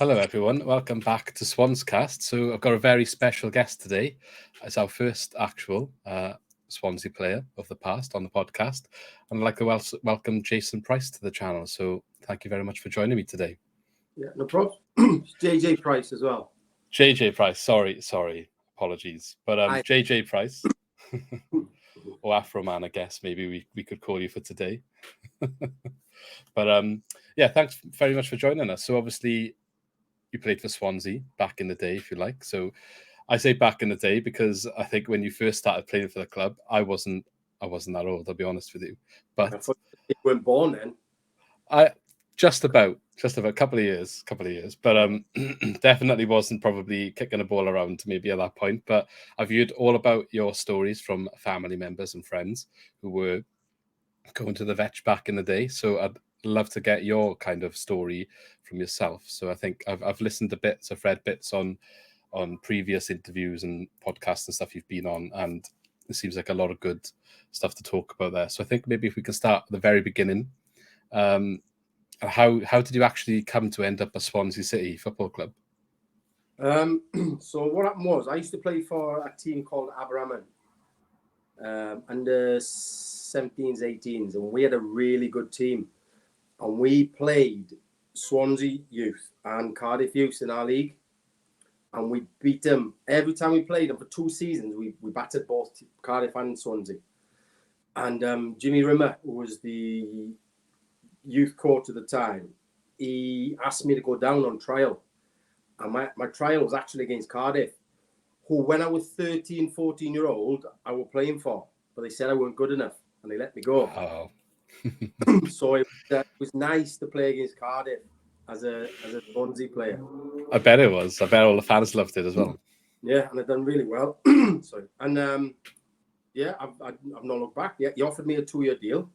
Hello, everyone. Welcome back to Swans Cast. So I've got a very special guest today. It's our first actual Swansea player of the past on the podcast. And I'd like to welcome Jason Price to the channel. So thank you very much for joining me today. Yeah, no problem. JJ Price as well. JJ Price. Sorry. Apologies. But JJ Price, or Afro Man, I guess maybe we could call you for today. But yeah, thanks very much for joining us. So obviously, you played for Swansea back in the day, if you like. So I say back in the day because I think when you first started playing for the club, I wasn't that old, I'll be honest with you. But I thought you weren't born then. I just about a couple of years. But definitely wasn't probably kicking a ball around maybe at that point. But I've heard all about your stories from family members and friends who were going to the Vetch back in the day. So I'd love to get your kind of story from yourself. So I think I've listened to bits, I've read bits on previous interviews and podcasts and stuff you've been on, and it seems like a lot of good stuff to talk about there. So I think maybe if we can start at the very beginning. How did you actually come to end up at Swansea City Football Club? So what happened was I used to play for a team called Aberraman, under 17s, 18s, and we had a really good team. And we played Swansea Youth and Cardiff Youth in our league. And we beat them. Every time we played them for 2 seasons, we battered both Cardiff and Swansea. And Jimmy Rimmer, who was the youth coach at the time, he asked me to go down on trial. And my trial was actually against Cardiff, who when I was 13, 14-year-old, I was playing for. But they said I weren't good enough, and they let me go. Oh. So it was nice to play against Cardiff as a Swansea player. I bet it was. I bet all the fans loved it as well. Yeah, and I've done really well. Sorry. And yeah, I've not looked back. Yeah, he offered me a 2-year deal.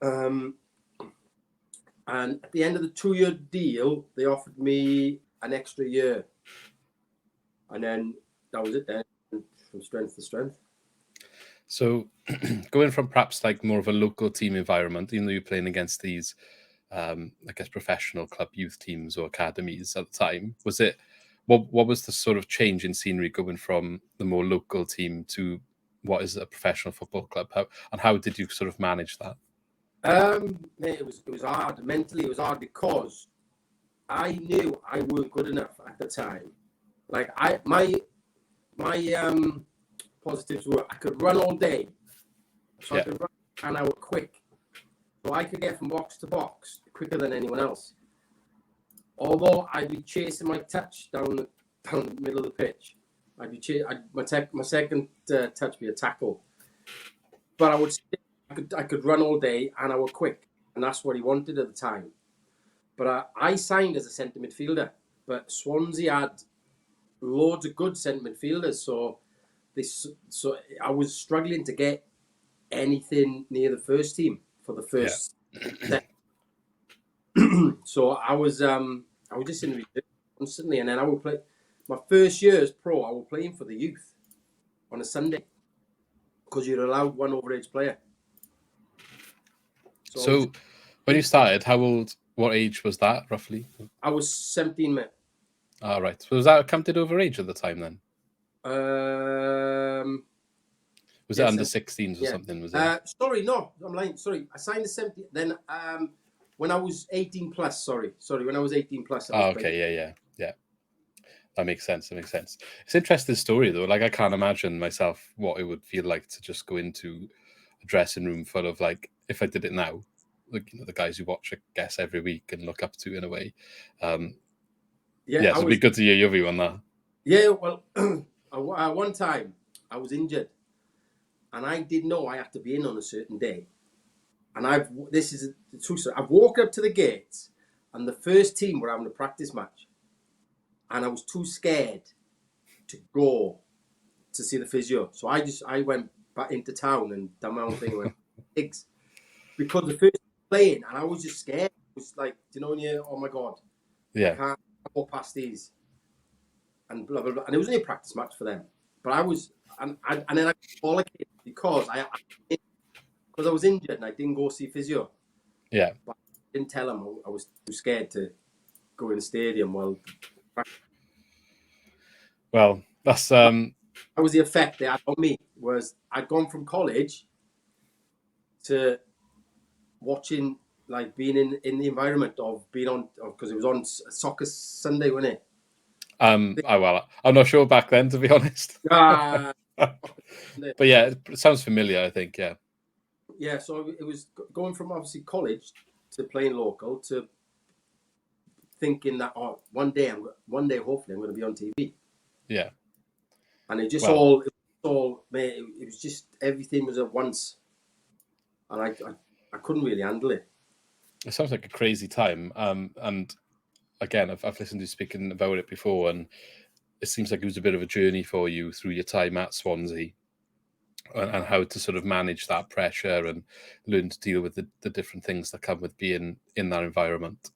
And at the end of the 2-year deal, they offered me an extra year. And then that was it then, from strength to strength. So going from perhaps like more of a local team environment, even though you're playing against these, I guess, professional club youth teams or academies at the time, was it, what was the sort of change in scenery going from the more local team to what is a professional football club? How did you sort of manage that? It was hard. Mentally, it was hard because I knew I weren't good enough at the time. Like my positives were I could run all day, so I could run and I was quick, so I could get from box to box quicker than anyone else. Although I'd be chasing my touch down the middle of the pitch, my second touch be a tackle, but I could run all day and I was quick, and that's what he wanted at the time. But I signed as a centre midfielder, but Swansea had loads of good centre midfielders, so I was struggling to get anything near the first team for the first. So I was just in reserve constantly, and then I would play my first year as pro. I was playing for the youth on a Sunday because you're allowed one overage player. So when you started, what age was that roughly? I was 17, mate. All right. So was that counted over age at the time then? Was it under 16s or something? Was it? Sorry, no, I'm lying. Sorry, I signed the 17. Then when I was 18 plus. Sorry, when I was 18 plus. Okay, yeah. That makes sense. It's an interesting story though. Like I can't imagine myself what it would feel like to just go into a dressing room full of, like, if I did it now, like, you know, the guys you watch, I guess, every week and look up to in a way. So it'd be good to hear your view on that. Yeah, well, one time I was injured, and I didn't know I had to be in on a certain day. And I've walked up to the gates, and the first team were having a practice match, and I was too scared to go to see the physio. So I went back into town and done my own thing. Went gigs because the first playing, and I was just scared. It was like, you know, when you're, oh my god, I can't go past these, and blah blah blah. And it was only a practice match for them, but I was, and then I got because I was injured and I didn't go see physio. Yeah, but I didn't tell him I was too scared to go in the stadium. Well, that's that was the effect they had on me. Was I'd gone from college to watching, like being in the environment of being on, because it was on Soccer Sunday, wasn't it? I'm not sure back then, to be honest. Ah, but yeah, it sounds familiar, I think. Yeah, so it was going from obviously college to playing local to thinking that one day hopefully I'm going to be on TV. Yeah. And it just all mate, it was just everything was at once, and I couldn't really handle it. It sounds like a crazy time. And again, I've listened to you speaking about it before, and it seems like it was a bit of a journey for you through your time at Swansea, and how to sort of manage that pressure and learn to deal with the different things that come with being in that environment.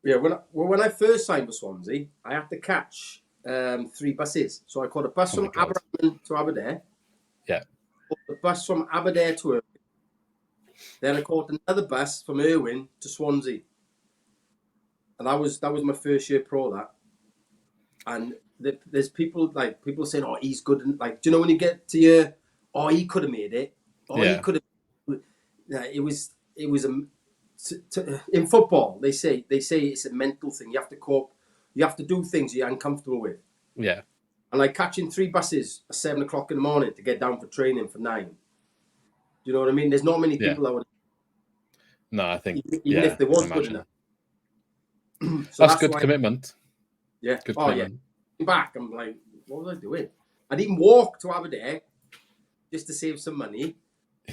Yeah, when I first signed for Swansea, I had to catch 3 buses. So I caught a bus from Aberystwyth to Aberdare. Yeah. The bus from Aberdare to Irwin. Then I caught another bus from Irwin to Swansea. And that was my first year pro, that. And there's people saying, "Oh, he's good." And like, do you know when you get to your, "Oh, he could have made it." Oh, yeah. He could have. Yeah, it was in football. They say it's a mental thing. You have to cope. You have to do things you're uncomfortable with. Yeah. And like catching 3 buses at 7 o'clock in the morning to get down for training for 9. Do you know what I mean? There's not many people that would. No, I think even if there was good enough. So that's good commitment. Yeah. Good commitment. Yeah. Back, I'm like, what was I doing? I'd even walk to Aberdare just to save some money.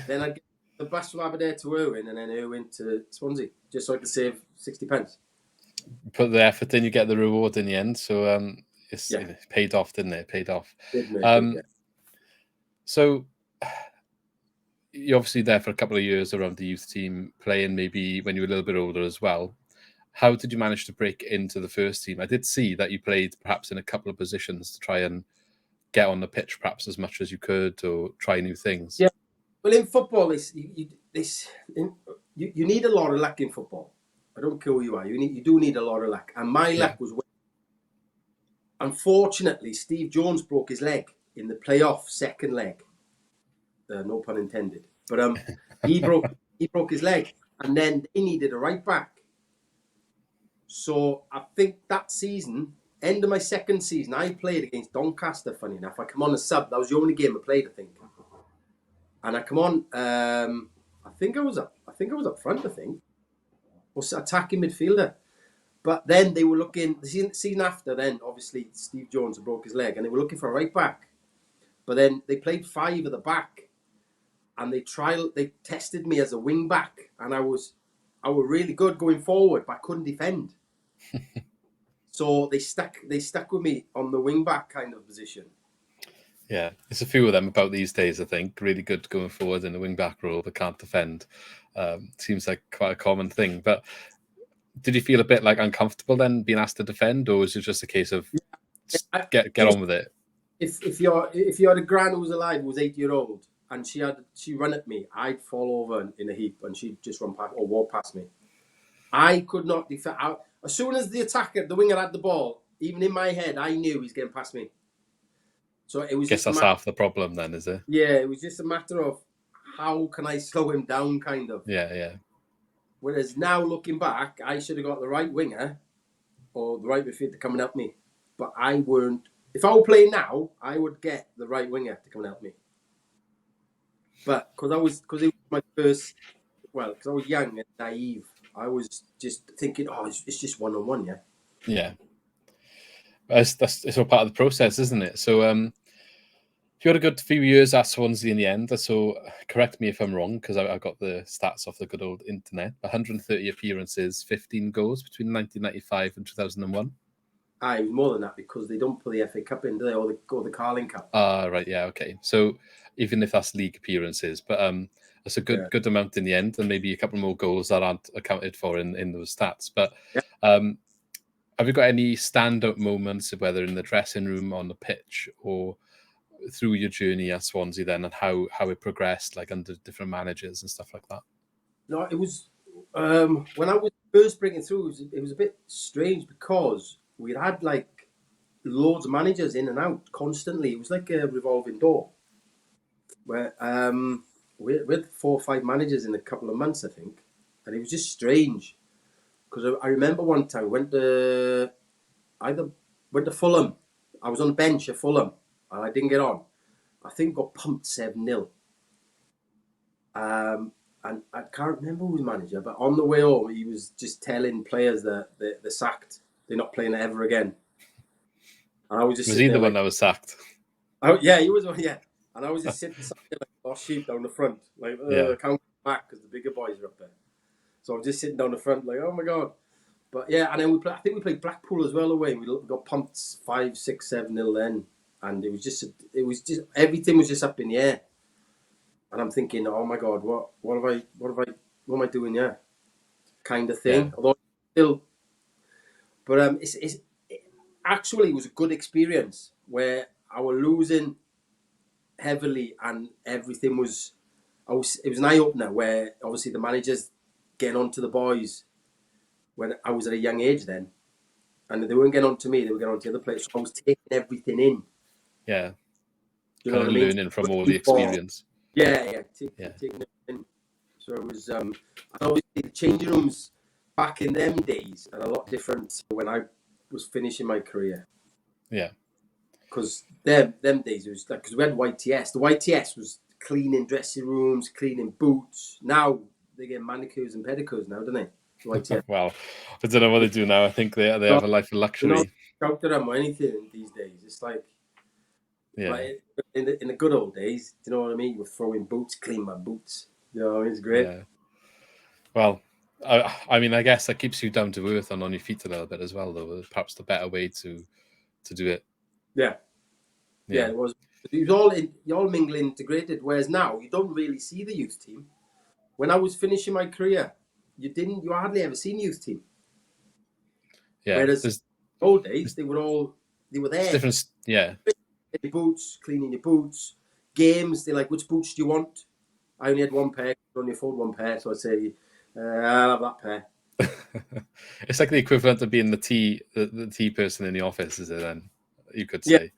Then I'd get the bus from Aberdare to Irwin, and then Irwin to Swansea, just so I could save 60 pence. Put the effort in, you get the reward in the end. So it paid off, didn't it? It paid off. So you're obviously there for a couple of years around the youth team, playing maybe when you were a little bit older as well. How did you manage to break into the first team? I did see that you played perhaps in a couple of positions to try and get on the pitch perhaps as much as you could, or try new things. Yeah. Well, in football, you need a lot of luck in football. I don't care who you are. You do need a lot of luck. And my luck was, unfortunately, Steve Jones broke his leg in the playoff second leg. No pun intended. But he broke his leg, and then they needed a right back. So I think that season, end of my second season, I played against Doncaster. Funny enough, I come on as sub. That was the only game I played, I think. And I come on. I think I was up front. I think, was attacking midfielder. But then they were looking the season after. Then obviously Steve Jones broke his leg, and they were looking for a right back. But then they played 5 at the back, and they tested me as a wing back, and I was really good going forward, but I couldn't defend. So they stuck with me on the wing back kind of position. Yeah, there's a few of them about these days, I think. Really good going forward in the wing back role, but can't defend. Seems like quite a common thing. But did you feel a bit like uncomfortable then being asked to defend, or was it just a case of get on with it? If you had a gran who was alive, who was 8-year-old, and she run at me, I'd fall over in a heap, and she'd just run past or walk past me. I could not defend. As soon as the winger had the ball, even in my head, I knew he's getting past me. So it was. I guess that's half the problem, then, is it? Yeah, it was just a matter of how can I slow him down, kind of. Yeah. Whereas now, looking back, I should have got the right winger or the right midfielder to come and help me, but I weren't. If I were playing now, I would get the right winger to come and help me. But because it was my first, because I was young and naive, I was just thinking, it's just 1-on-1, yeah. Yeah. It's all part of the process, isn't it? So you had a good few years at Swansea in the end. So correct me if I'm wrong, because I got the stats off the good old internet. 130 appearances, 15 goals between 1995 and 2001. It was more than that, because they don't put the FA Cup in, do they? Or the Carling Cup. Right, yeah, okay. So even if that's league appearances, but that's a good amount in the end, and maybe a couple more goals that aren't accounted for in those stats. But have you got any standout moments, whether in the dressing room, on the pitch, or through your journey at Swansea then, and how it progressed, like under different managers and stuff like that? No, it was when I was first breaking through, it was a bit strange because we'd had like loads of managers in and out constantly. It was like a revolving door where we had 4 or 5 managers in a couple of months, I think, and it was just strange because I remember one time went to Fulham. I was on the bench at Fulham and I didn't get on. I think got pumped 7-0. And I can't remember who was manager, but on the way home, he was just telling players that they're sacked. They're not playing ever again. And I was just Was he the one that was sacked? Oh, yeah, he was one, yeah. And I was just sitting like lost sheep down the front, like, I can't go back because the bigger boys are up there. So I was just sitting down the front, like, oh my God. But yeah, and then I think we played Blackpool as well away. We got pumped 5, 6, 7-0 then. And it was just, everything was just up in the air. And I'm thinking, oh my God, what am I doing here? Kind of thing. Yeah. Although still, but it actually was a good experience where I was losing heavily and everything was, it was an eye opener where obviously the managers getting on to the boys when I was at a young age then, and they weren't getting on to me, they were getting on to the other players. So I was taking everything in. Yeah. You know kind what of I mean? learning from all the experience. Yeah. Taking it in. So it was, and obviously the changing rooms back in them days are a lot different to when I was finishing my career. Yeah. Because them days, it was like, because we had YTS. The YTS was cleaning dressing rooms, cleaning boots. Now they get manicures and pedicures now, don't they? YTS. Well, I don't know what they do now. I think they have a life of luxury. They're not shout to them or anything these days. It's like, like in the good old days, do you know what I mean? You were throwing boots, clean my boots. You know, it's great. Yeah. Well, I mean, I guess that keeps you down to earth and on your feet a little bit as well, though. Perhaps the better way to do it. Yeah, it was. It was all mingling, integrated. Whereas now you don't really see the youth team. When I was finishing my career, you hardly ever seen youth team. Yeah. Whereas old days, they were there. It's different. Yeah. Your boots, cleaning your boots, games. They're like, which boots do you want? I only had one pair. I could only afford one pair, so I'd say, I'll have that pair. It's like the equivalent of being the tea person in the office, is it? Then you could say,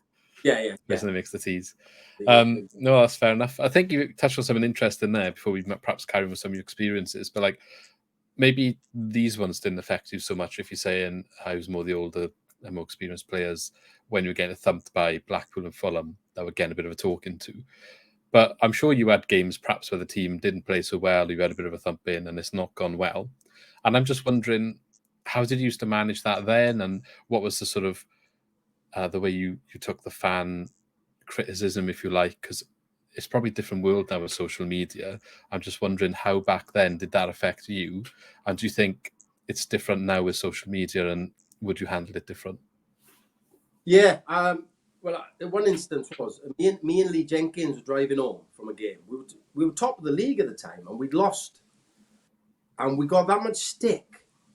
yeah. Person that makes the teas. No, that's fair enough. I think you touched on something interesting there before we perhaps carry on with some of your experiences, but like maybe these ones didn't affect you so much. If you're saying I was more the older and more experienced players when you were getting thumped by Blackpool and Fulham, that were getting a bit of a talking to. But I'm sure you had games perhaps where the team didn't play so well, you had a bit of a thump in and it's not gone well. And I'm just wondering, how did you used to manage that then? And what was the sort of the way you took the fan criticism, if you like? Because it's probably a different world now with social media. I'm just wondering how back then did that affect you? And do you think it's different now with social media, and would you handle it different? Yeah. Well, one instance was me and Lee Jenkins were driving home from a game. We were top of the league at the time, and we'd lost, and we got that much stick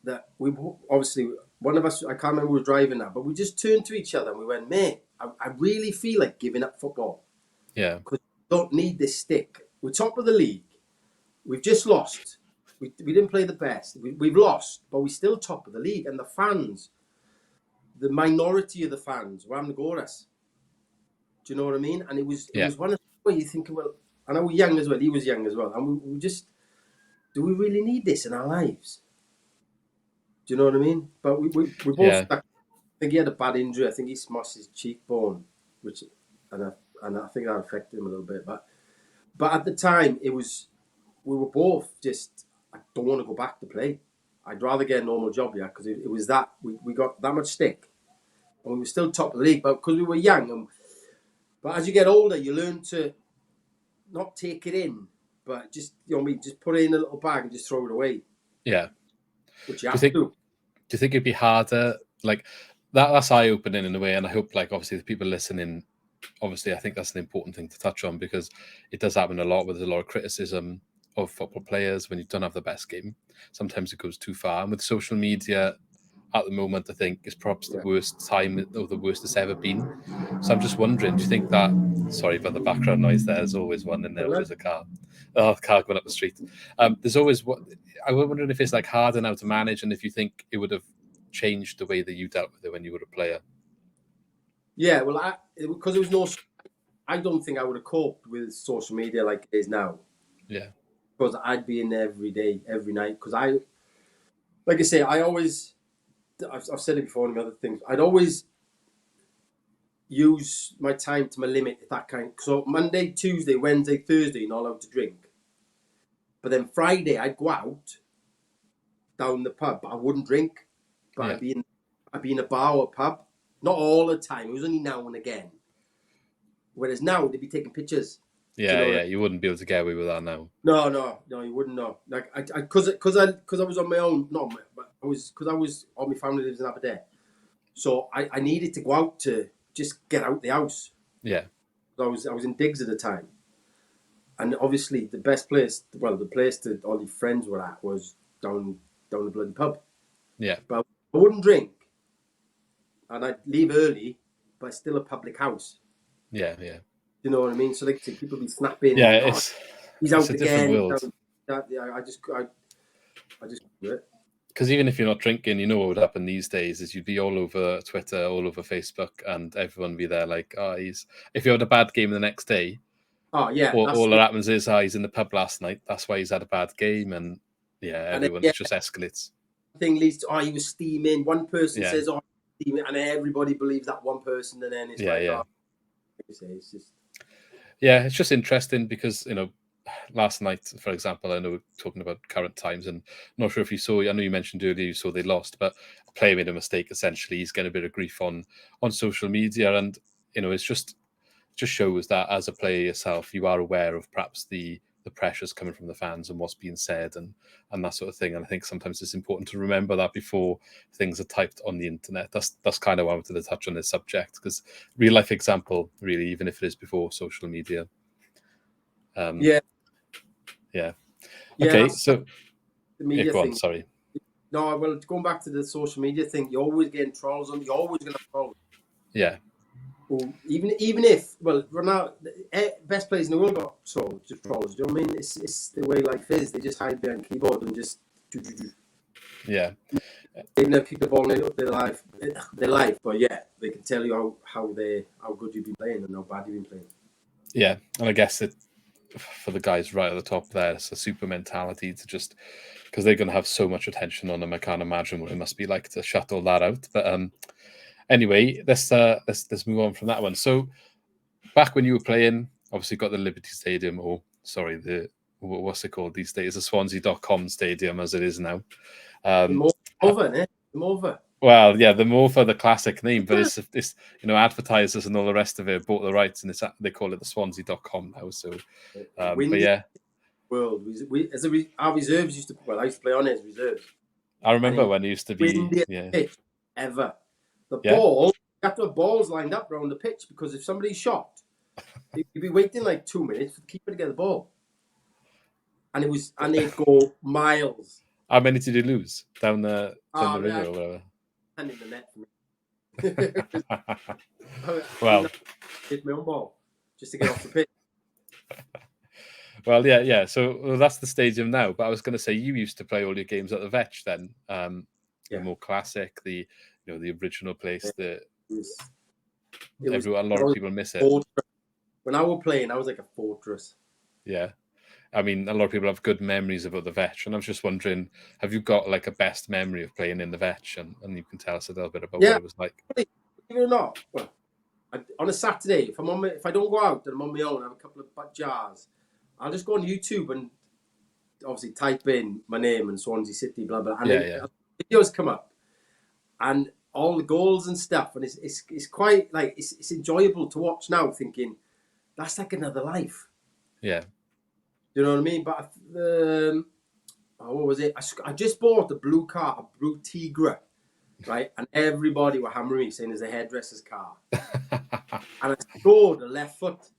that we obviously one of us, I can't remember who was driving that, but we just turned to each other and we went, mate, I really feel like giving up football. Yeah. Because we don't need this stick. We're top of the league. We've just lost. We didn't play the best. We've lost, but we're still top of the league. And the fans, the minority of the fans were having to go at us. Do you know what I mean? And it was one of the where you think, well, and I was young as well. He was young as well. And we just, do we really need this in our lives? Do you know what I mean? But we both. Yeah. I think he had a bad injury. I think he smashed his cheekbone, and I think that affected him a little bit. But at the time, we were both just, I don't want to go back to play. I'd rather get a normal job, because it was that we got that much stick, and we were still top of the league, but because we were young. But as you get older, you learn to not take it in, but just just put it in a little bag and just throw it away. Yeah. Which you have to do. Do you think it'd be harder? Like that's eye-opening in a way, and I hope, like, obviously the people listening, obviously I think that's an important thing to touch on, because it does happen a lot where there's a lot of criticism of football players when you don't have the best game. Sometimes it goes too far, and with social media, at the moment, I think, is perhaps the worst time or the worst it's ever been. So I'm just wondering, do you think that? Sorry about the background noise. There's always one in there, which is a car. Oh, car going up the street. There's always what I was wondering if it's like harder now to manage, and if you think it would have changed the way that you dealt with it when you were a player. Yeah, well, because there was no, I don't think I would have coped with social media like it is now. Yeah. Because I'd be in there every day, every night. Because like I say, I've said it before in other things, I'd always use my time to my limit at that kind. So Monday, Tuesday, Wednesday, Thursday, you're not allowed to drink. But then Friday, I'd go out down the pub, but I wouldn't drink. But I'd be in a bar or a pub. Not all the time. It was only now and again. Whereas now, they'd be taking pictures. Yeah, you wouldn't be able to get away with that now. No, you wouldn't know. Like because I was on my own, but I was all my family lives in Aberdeen, so I needed to go out to just get out the house. Yeah, I was in digs at the time, and obviously the best place, the place that all the friends were at was down the bloody pub. Yeah, but I wouldn't drink, and I'd leave early, but it's still a public house. Yeah. You know what I mean? So like people be snapping. Yeah, he's out a again. different world. I just do it. Because even if you're not drinking, you know what would happen these days is you'd be all over Twitter, all over Facebook, and everyone would be there like, if you had a bad game the next day, all that happens is, he's in the pub last night. That's why he's had a bad game, and everyone just escalates. Thing leads to, he was steaming. One person says, steaming, and everybody believes that one person, and then it's it's just. Yeah, it's just interesting because, last night, for example, I know we're talking about current times, and I'm not sure if you saw, I know you mentioned earlier you saw they lost, but a player made a mistake, essentially. He's getting a bit of grief on social media, and, it's just shows that as a player yourself, you are aware of perhaps the pressures coming from the fans and what's being said and that sort of thing. And I think sometimes it's important to remember that before things are typed on the internet. That's kind of why I wanted to touch on this subject, because real life example, really, even if it is before social media. Yeah. Okay, so the media thing. Sorry. No, well, going back to the social media thing, you're always getting trolls on. You're always going to have trolls. Yeah. Well, even if Ronaldo, best players in the world got trolls. Do you know what I mean? It's the way life is. They just hide behind keyboard and just. Yeah. They never kick the ball in their life, but they can tell you how good you've been playing and how bad you've been playing. Yeah, and I guess for the guys right at the top there, it's a super mentality to just, because they're going to have so much attention on them. I can't imagine what it must be like to shut all that out. But anyway, let's move on from that one. So back when you were playing, obviously got the Liberty Stadium, what's it called these days? The Swansea.com stadium as it is now. The Mova. Well, yeah, the Morpher, the classic name, but it's advertisers and all the rest of it bought the rights, and they call it the Swansea.com now. So, but yeah, world. Our reserves used to. Well, I used to play on it as reserves. I remember when it used to be pitch ever. The ball, you have to have balls lined up around the pitch, because if somebody's shot, you'd be waiting like 2 minutes for the keeper to get the ball, and they'd go miles. How many did you lose down the river or whatever? And in the net for me. Well, hit my own ball just to get off the pitch. Well, yeah. So that's the stadium now. But I was going to say, you used to play all your games at the Vetch then. The more classic, the original place. A lot of people miss it. When I was playing, I was like a fortress. Yeah. I mean, a lot of people have good memories about the Vetch, and I was just wondering, have you got like a best memory of playing in the Vetch, and you can tell us a little bit about what it was like? Believe it or not, on a Saturday, if I don't go out and I'm on my own, I have a couple of jars, I'll just go on YouTube and obviously type in my name and Swansea City, blah blah, and videos come up, and all the goals and stuff, and it's quite like it's enjoyable to watch now. Thinking that's like another life. Yeah. You know what I mean? But what was it? I just bought a blue Tigra, right? And everybody were hammering me, saying it's a hairdresser's car. And I scored a left foot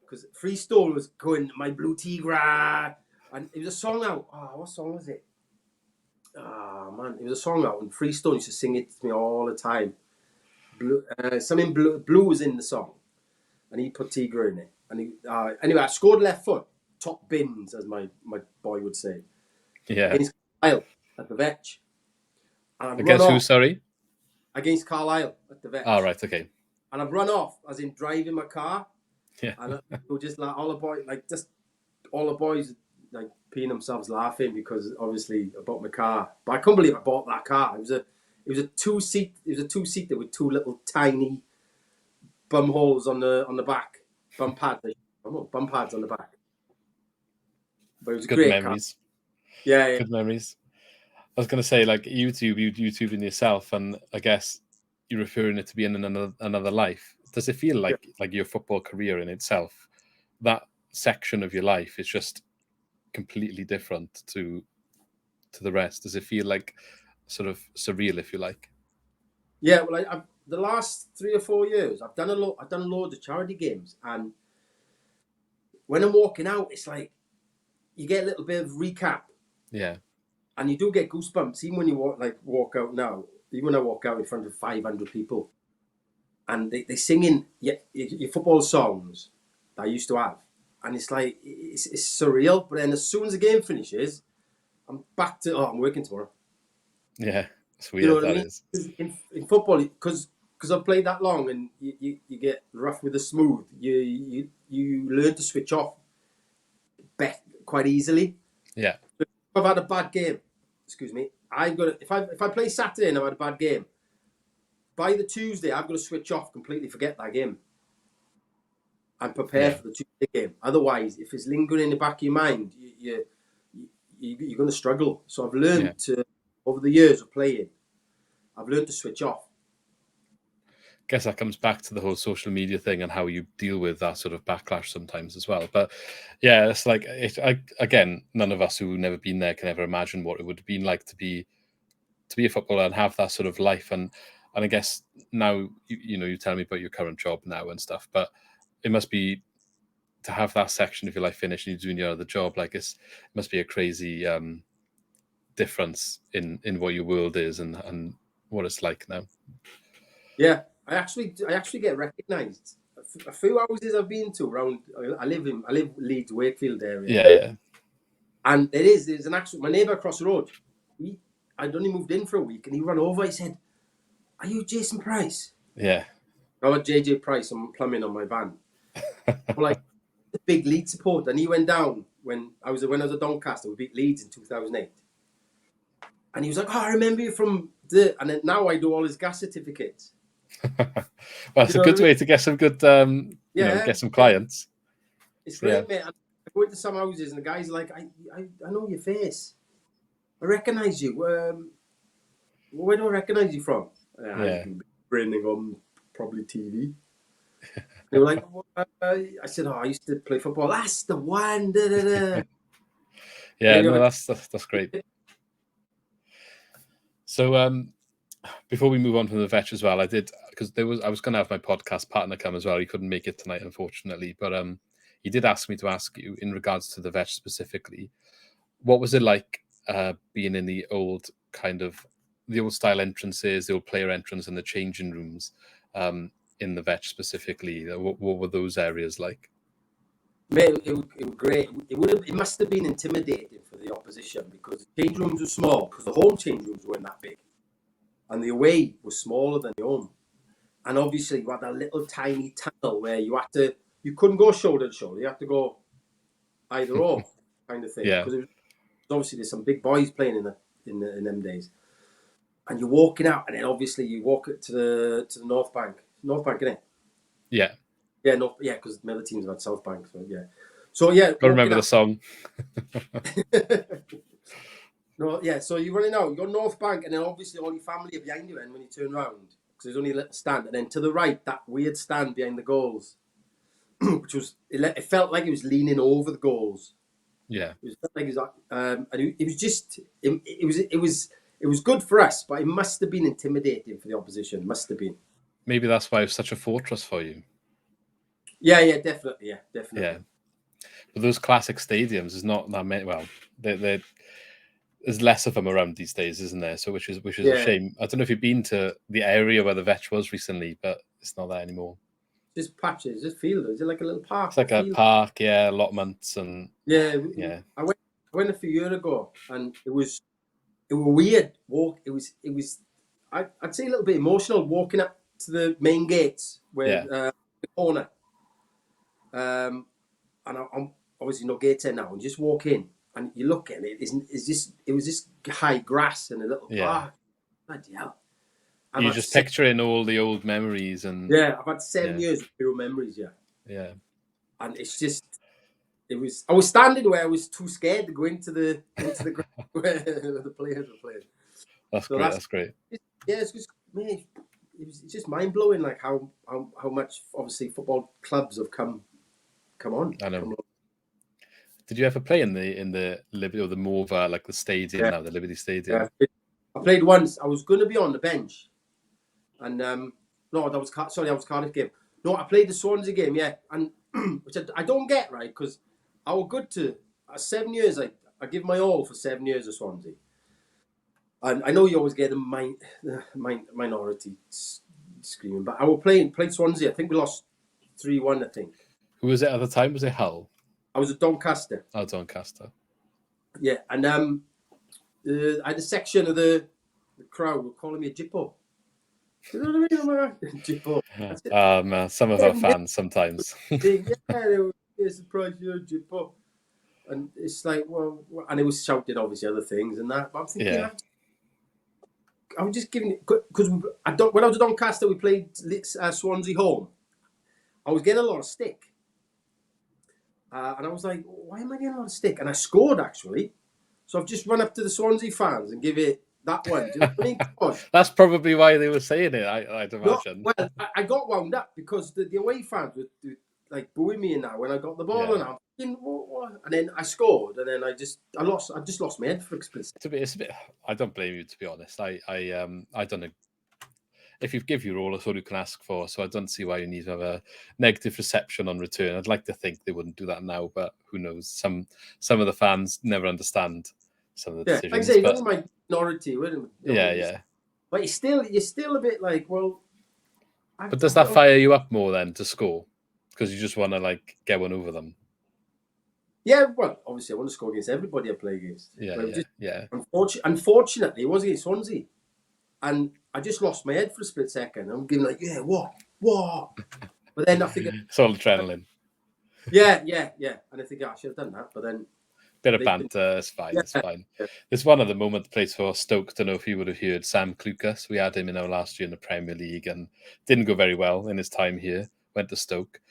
because Freestone was going, my blue Tigra, and it was a song out. Oh, what song was it? oh man, it was a song out, and Freestone used to sing it to me all the time. Blue was in the song, and he put Tigra in it. And anyway, I scored left foot, top bins, as my boy would say, against Carlisle at the Vetch. Against who? Sorry, against Carlisle at the Vetch. Oh, right, okay. And I've run off, as in driving my car. Yeah. And we just like all the boys like peeing themselves laughing because obviously I bought my car. But I couldn't believe I bought that car. It was a two-seater with two little tiny bum holes on the back. Bum pads on the back. But it was a Good great memories. car. Yeah. Good memories. I was going to say, like, YouTubing yourself, and I guess you're referring it to being in another life. Does it feel like your football career in itself, that section of your life is just completely different to the rest? Does it feel like sort of surreal, if you like? Yeah, well, the last 3 or 4 years, I've done loads of charity games, and when I'm walking out, it's like you get a little bit of recap. Yeah. And you do get goosebumps, even when you walk out now. Even when I walk out in front of 500 people, and they singing your football songs that I used to have, and it's like it's surreal. But then as soon as the game finishes, I'm back to I'm working tomorrow. Yeah, it's weird. You know what that I mean? is. In football, because I've played that long, and you get rough with the smooth. You learn to switch off quite easily. Yeah. If I've had a bad game, excuse me, if I play Saturday and I've had a bad game, by the Tuesday I've got to switch off completely, forget that game, and prepare for the Tuesday game. Otherwise, if it's lingering in the back of your mind, you're going to struggle. So I've learned to, over the years of playing, I've learned to switch off. Guess that comes back to the whole social media thing and how you deal with that sort of backlash sometimes as well. But yeah, it's like again, none of us who've never been there can ever imagine what it would have been like to be a footballer and have that sort of life. And I guess now you tell me about your current job now and stuff, but it must be to have that section of your life finished and you're doing your other job. Like it must be a crazy difference in what your world is and what it's like now. Yeah. I actually get recognised. A few houses I've been to around. I live Leeds Wakefield area. Yeah. And there's an actual my neighbour across the road. I'd only moved in for a week, and he ran over. He said, "Are you Jason Price?" Yeah. I had JJ Price on plumbing on my van. I'm like a big Leeds supporter, and he went down when I was at Doncaster. We beat Leeds in 2008, and he was like, "Oh, I remember you from the." And then now I do all his gas certificates. Well, it's a good way to get some good, get some clients. It's great, mate. I go into some houses and the guys are like, I know your face. I recognise you. Where do I recognise you from? Branding on probably TV. They were like, I said, I used to play football. That's the one. Da, da, da. Yeah, no, that's great. So before we move on from the Vetch as well, I was going to have my podcast partner come as well. He couldn't make it tonight, unfortunately, but he did ask me to ask you in regards to the Vetch specifically, what was it like being in the old style entrances, the old player entrance, and the changing rooms in the Vetch specifically? What were those areas like? Mate, it was great. It must have been intimidating for the opposition because the change rooms were small, because the home change rooms weren't that big, and the away was smaller than the home. And obviously, you had that little tiny tunnel where you couldn't go shoulder to shoulder. You had to go either or kind of thing. Yeah. Because obviously there's some big boys playing in them days. And you're walking out, and then obviously you walk to the North Bank. North Bank, innit? Yeah. Yeah, because the other teams have had South Bank, so yeah. So yeah, I remember the song. No, yeah. So you're running out. You got North Bank, and then obviously all your family are behind you. And when you turn around, because there's only a little stand, and then to the right, that weird stand behind the goals, which was it felt like it was leaning over the goals. Yeah, it felt like it was, and it was just it was good for us, but it must have been intimidating for the opposition. Must have been. Maybe that's why it was such a fortress for you. Yeah, definitely. Yeah, but those classic stadiums is not that many. Well, there's less of them around these days, isn't there? So which is Yeah. a shame. I don't know if you've been to the area where the vetch was recently, but it's not there anymore. Just patches, just field. Is it like a little park? It's like a park, yeah, allotments and Yeah, yeah. I went a few years ago, and it was weird walk. It was I'd say a little bit emotional walking up to the main gates where the corner. And I'm obviously no gates there now, and just walk in and you look at it. It was just high grass and a little park. Bloody hell. You're just picturing all the old memories and I've had 7 years of pure memories. Yeah. And it's just. I was standing where I was too scared to go into the ground where the players were playing. That's great. That's great. It's just it's just mind blowing, like how much obviously football clubs have come on. I know. Did you ever play in the Liberty or the Morva, like the stadium now, the Liberty Stadium? Yeah. I played once. I was going to be on the bench, and no, that was Cardiff game. No, I played the Swansea game, and which I don't get, right, because I was good to 7 years. I give my all for 7 years of Swansea, and I know you always get the minority screaming, but I was played Swansea. I think we lost 3-1. I think. Who was it at the time? Was it Hull? I was at Doncaster. Oh, Doncaster. Yeah, and I had a section of the crowd were calling me a jippo. Do you know what I mean? Jippo. Man, some of our fans sometimes. They were surprised you're a jippo. And it's like, well, and it was shouted obviously other things and that. But I'm thinking, I was just giving it, because when I was at Doncaster, we played Swansea home. I was getting a lot of stick. And I was like, why am I getting a lot of stick? And I scored, actually. So I've just run up to the Swansea fans and give it that one. Do you know what I mean? That's probably why they were saying it, I'd imagine. No, well, I got wound up because the away fans were like booing me now when I got the ball, and I'm thinking, what? And then I scored, and then I just lost my head for a split. It's a bit. I don't blame you, to be honest. I don't know. If you give your all, that's all you can ask for. So I don't see why you need to have a negative reception on return. I'd like to think they wouldn't do that now, but who knows? Some of the fans never understand some of the decisions. Like I say, it was my minority, wasn't it? Yeah. But you're still a bit like, well. But does that fire you up more then to score? Because you just want to like get one over them. Yeah, well, obviously I want to score against everybody I play against. Yeah. Unfortunately, it was against Swansea. And I just lost my head for a split second. I'm giving like, what? But then I think it's all adrenaline. Yeah. And I think I should have done that, but then bit of banter, it's fine. It's fine. There's one other moment that plays for Stoke. Don't know if you would have heard Sam Clucas. We had him in our last year in the Premier League and didn't go very well in his time here. Went to Stoke.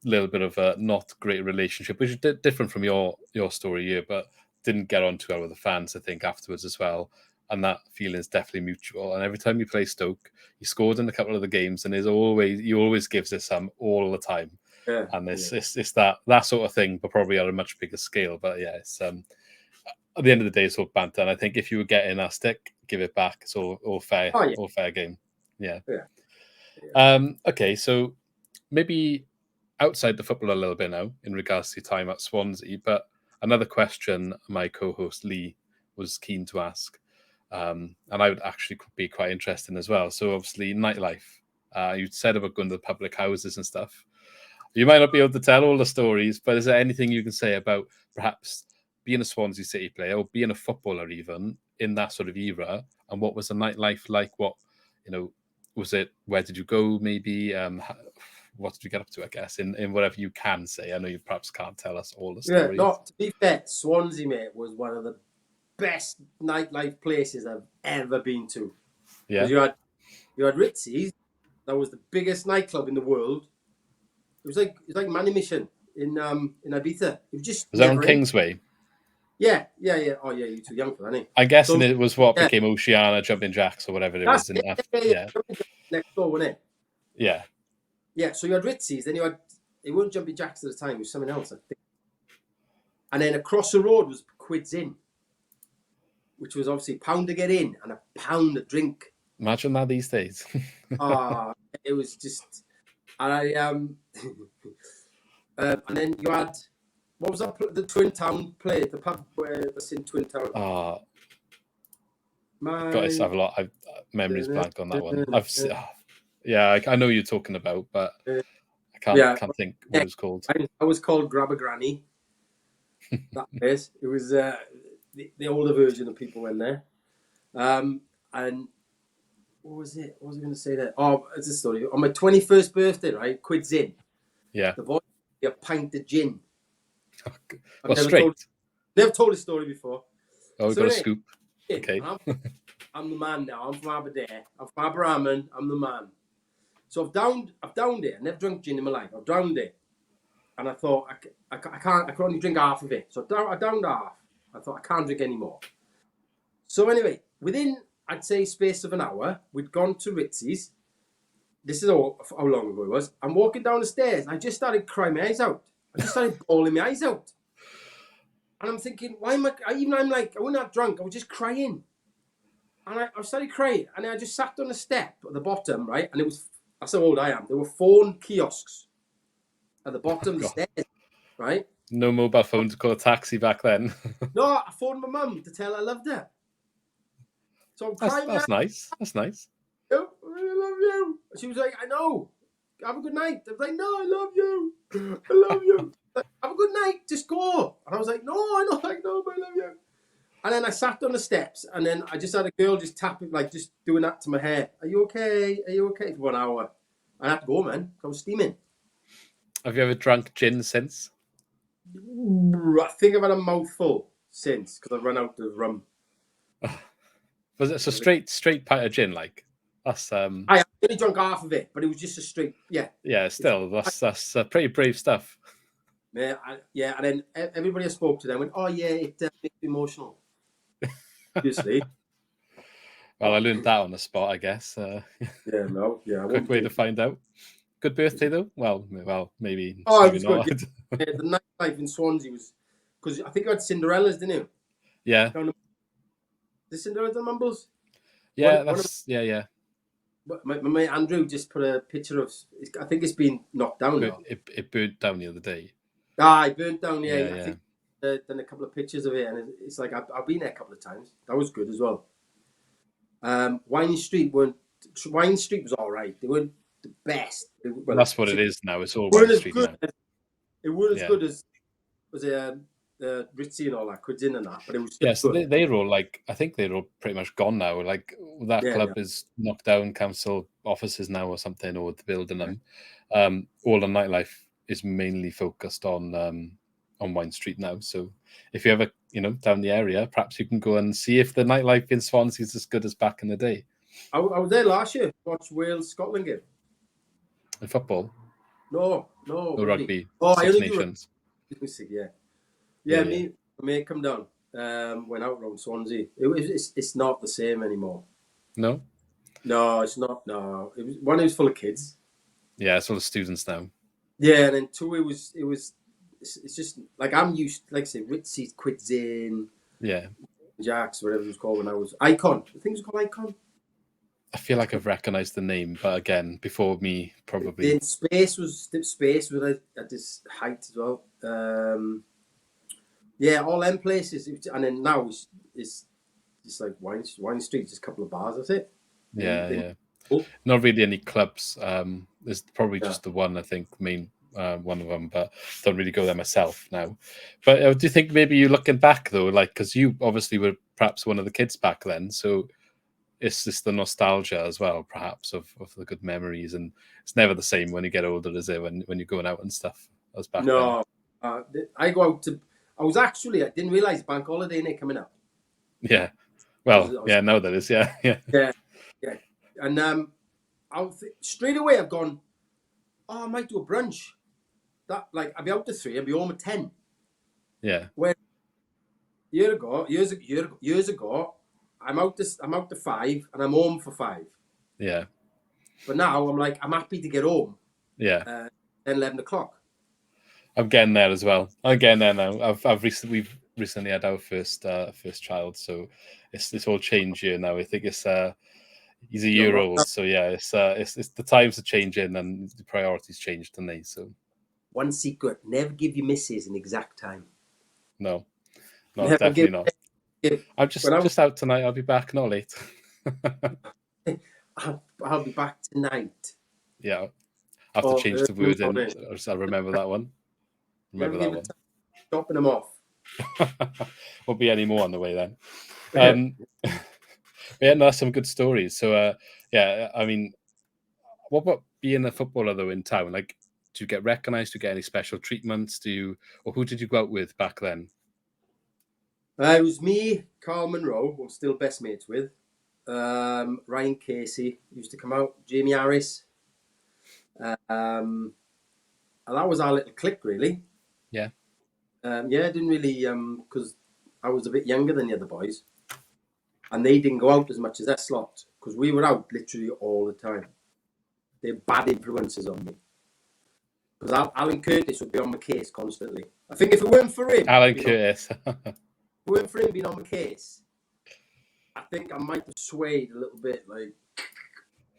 A little bit of a not great relationship, which is different from your story here, but didn't get on too well with the fans, I think, afterwards as well. And that feeling is definitely mutual. And every time you play Stoke, he scored in a couple of the games, and he always gives it some all the time. Yeah, and it's that sort of thing, but probably on a much bigger scale. But yeah, it's at the end of the day, it's all banter. And I think if you were getting that stick, give it back. It's all fair, all fair game. Yeah. Okay, so maybe outside the football a little bit now in regards to your time at Swansea, but another question my co-host Lee was keen to ask. And I would actually be quite interested in as well. So obviously nightlife. You said about going to the public houses and stuff. You might not be able to tell all the stories, but is there anything you can say about perhaps being a Swansea City player or being a footballer even in that sort of era? And what was the nightlife like? What, was it, where did you go maybe? What did you get up to, I guess, in whatever you can say? I know you perhaps can't tell us all the stories. Yeah, to be fair, Swansea, mate, was one of the best nightlife places I've ever been to. Yeah. You had Ritzy's, that was the biggest nightclub in the world. It was like Manumission in Ibiza. Was that on Kingsway? Yeah. Oh yeah, you're too young for that, ain't you? I'm guessing it was what became Oceana, Jumping Jacks, or whatever it was. Yeah. Next door, wasn't it? Yeah. Yeah, so you had Ritzy's, then it weren't Jumping Jacks at the time, it was something else, I think. And then across the road was Quids Inn, which was obviously £1 to get in and £1 a drink. Imagine that these days. It was just, and and then you had, what was that? The Twin Town play, the pub that's in Twin Town. My Got to have a lot. I've memories blank on that one. I know you're talking about, but I can't think what it was called. I was called Grab a Granny. That is, it was the older version of people in there. And what was it? What was I going to say there? Oh, it's a story. On my 21st birthday, right? Quids in. Yeah. The boy a pint of gin. Well, Never told this story before. Oh, we got a scoop. Okay. I'm the man now. I'm from Aberdeen. I'm from Aberraman. I'm the man. So I've downed it. I never drunk gin in my life. I've downed it. And I thought, I can only drink half of it. So I downed half. I thought, I can't drink anymore. So anyway, within, I'd say, space of an hour, we'd gone to Ritzy's. This is how long ago it was. I'm walking down the stairs. I just started crying my eyes out. I just started bawling my eyes out. And I'm thinking, why am I wasn't that drunk. I was just crying. And I started crying. And I just sat on the step at the bottom, right? And that's how old I am. There were phone kiosks at the bottom of the stairs, right? No mobile phone to call a taxi back then. No, I phoned my mum to tell her I loved her. So I'm crying. That's nice. That's nice. I really love you. She was like, I know. Have a good night. I was like, no, I love you. I love you. Like, have a good night. Just go. And I was like, no, I know. Like, no, but I love you. And then I sat on the steps, and then I just had a girl just tapping, like just doing that to my hair. Are you okay? Are you okay? For 1 hour. I had to go, man. I was steaming. Have you ever drunk gin since? I think I've had a mouthful since because I've run out of rum. Was it a straight pint of gin? Like that's I only drunk half of it, but it was just a straight. Yeah. Yeah. Still, that's pretty brave stuff. Yeah. And then everybody I spoke to them went, "Oh yeah, it makes me emotional." Obviously. Well, I learned that on the spot, I guess. Quick way to find out. Good birthday though. Well, maybe. Oh, it was not. Good. The nightlife in Swansea was because I think you had Cinderella's, didn't you? Yeah. The Cinderella the Mumbles. Yeah, yeah. But my mate Andrew just put a picture of. I think it's been knocked down now. It burnt down the other day. It burnt down. Yeah. Yeah. I think done a couple of pictures of it, and it's like I've been there a couple of times. That was good as well. Wine Street was all right. They weren't the best. That's what it is now. It's all Wine Street now. It wasn't as good as was Ritzy and all that, Quiddin and that, but it was they're all like, I think they're all pretty much gone now. Like that club is knocked down, council offices now or something, or the building them. All the nightlife is mainly focused on Wine Street now. So if you ever down the area, perhaps you can go and see if the nightlife in Swansea is as good as back in the day. I was there last year to watch Wales-Scotland game. In football? No rugby. Six Nations. Yeah. Me mate come down. Went out around Swansea. It's not the same anymore. No, it's not. No, it was full of kids. Yeah, it's full of students now. Yeah, and then two, it's just like I'm used. Like I say, Ritzy, Quidzin. Yeah. Jacks, whatever it was called when I was Icon. I think it was called Icon. I feel like I've recognised the name, but again, before me, probably. Then Space was at this height as well. All them places, and then now it's just like Wine Street, just a couple of bars. That's it. Yeah. Not really any clubs. There's probably just the one, I think, main one of them, but don't really go there myself now. But do you think maybe you're looking back though, like because you obviously were perhaps one of the kids back then, so it's just the nostalgia as well, perhaps of the good memories, and it's never the same when you get older, is it? When you're going out and stuff. As back then. I go out to. I didn't realise bank holiday night coming up. Yeah. Well, now that is, yeah. And straight away I've gone, I might do a brunch. That I'll be out to 3, I'll be home at 10. Yeah. When years ago, I'm out to 5 and I'm home for 5. Yeah. But now I'm happy to get home. Yeah. 11 o'clock. I'm getting there as well. I'm getting there now. We've recently had our first child, so it's all changed here now. I think it's he's a year old, so yeah, it's the times are changing and the priorities changed, don't they? So one secret: never give your missus an exact time. No, definitely not. I'm when I was, just out tonight. I'll be back not late. I'll be back tonight. Yeah, I have to Or change early the in the word in. morning. I'll remember that one. You ever Remember give that it one. time chopping them off? Won't be any more on the way then. Yeah, no, that's some good stories. So, yeah, I mean, what about being a footballer though in town? Like, do you get recognised? Do you get any special treatments? Or who did you go out with back then? It was me, Carl Monroe, who I'm still best mates with. Ryan Casey used to come out. Jamie Harris. And that was our little clique, really. Yeah. Yeah, I didn't really, because I was a bit younger than the other boys. And they didn't go out as much as us lot, because we were out literally all the time. They're bad influences on me. Because Alan Curtis would be on my case constantly. I think if it weren't for him, Alan Curtis. if it weren't for him being on my case, I think I might have swayed a little bit, like,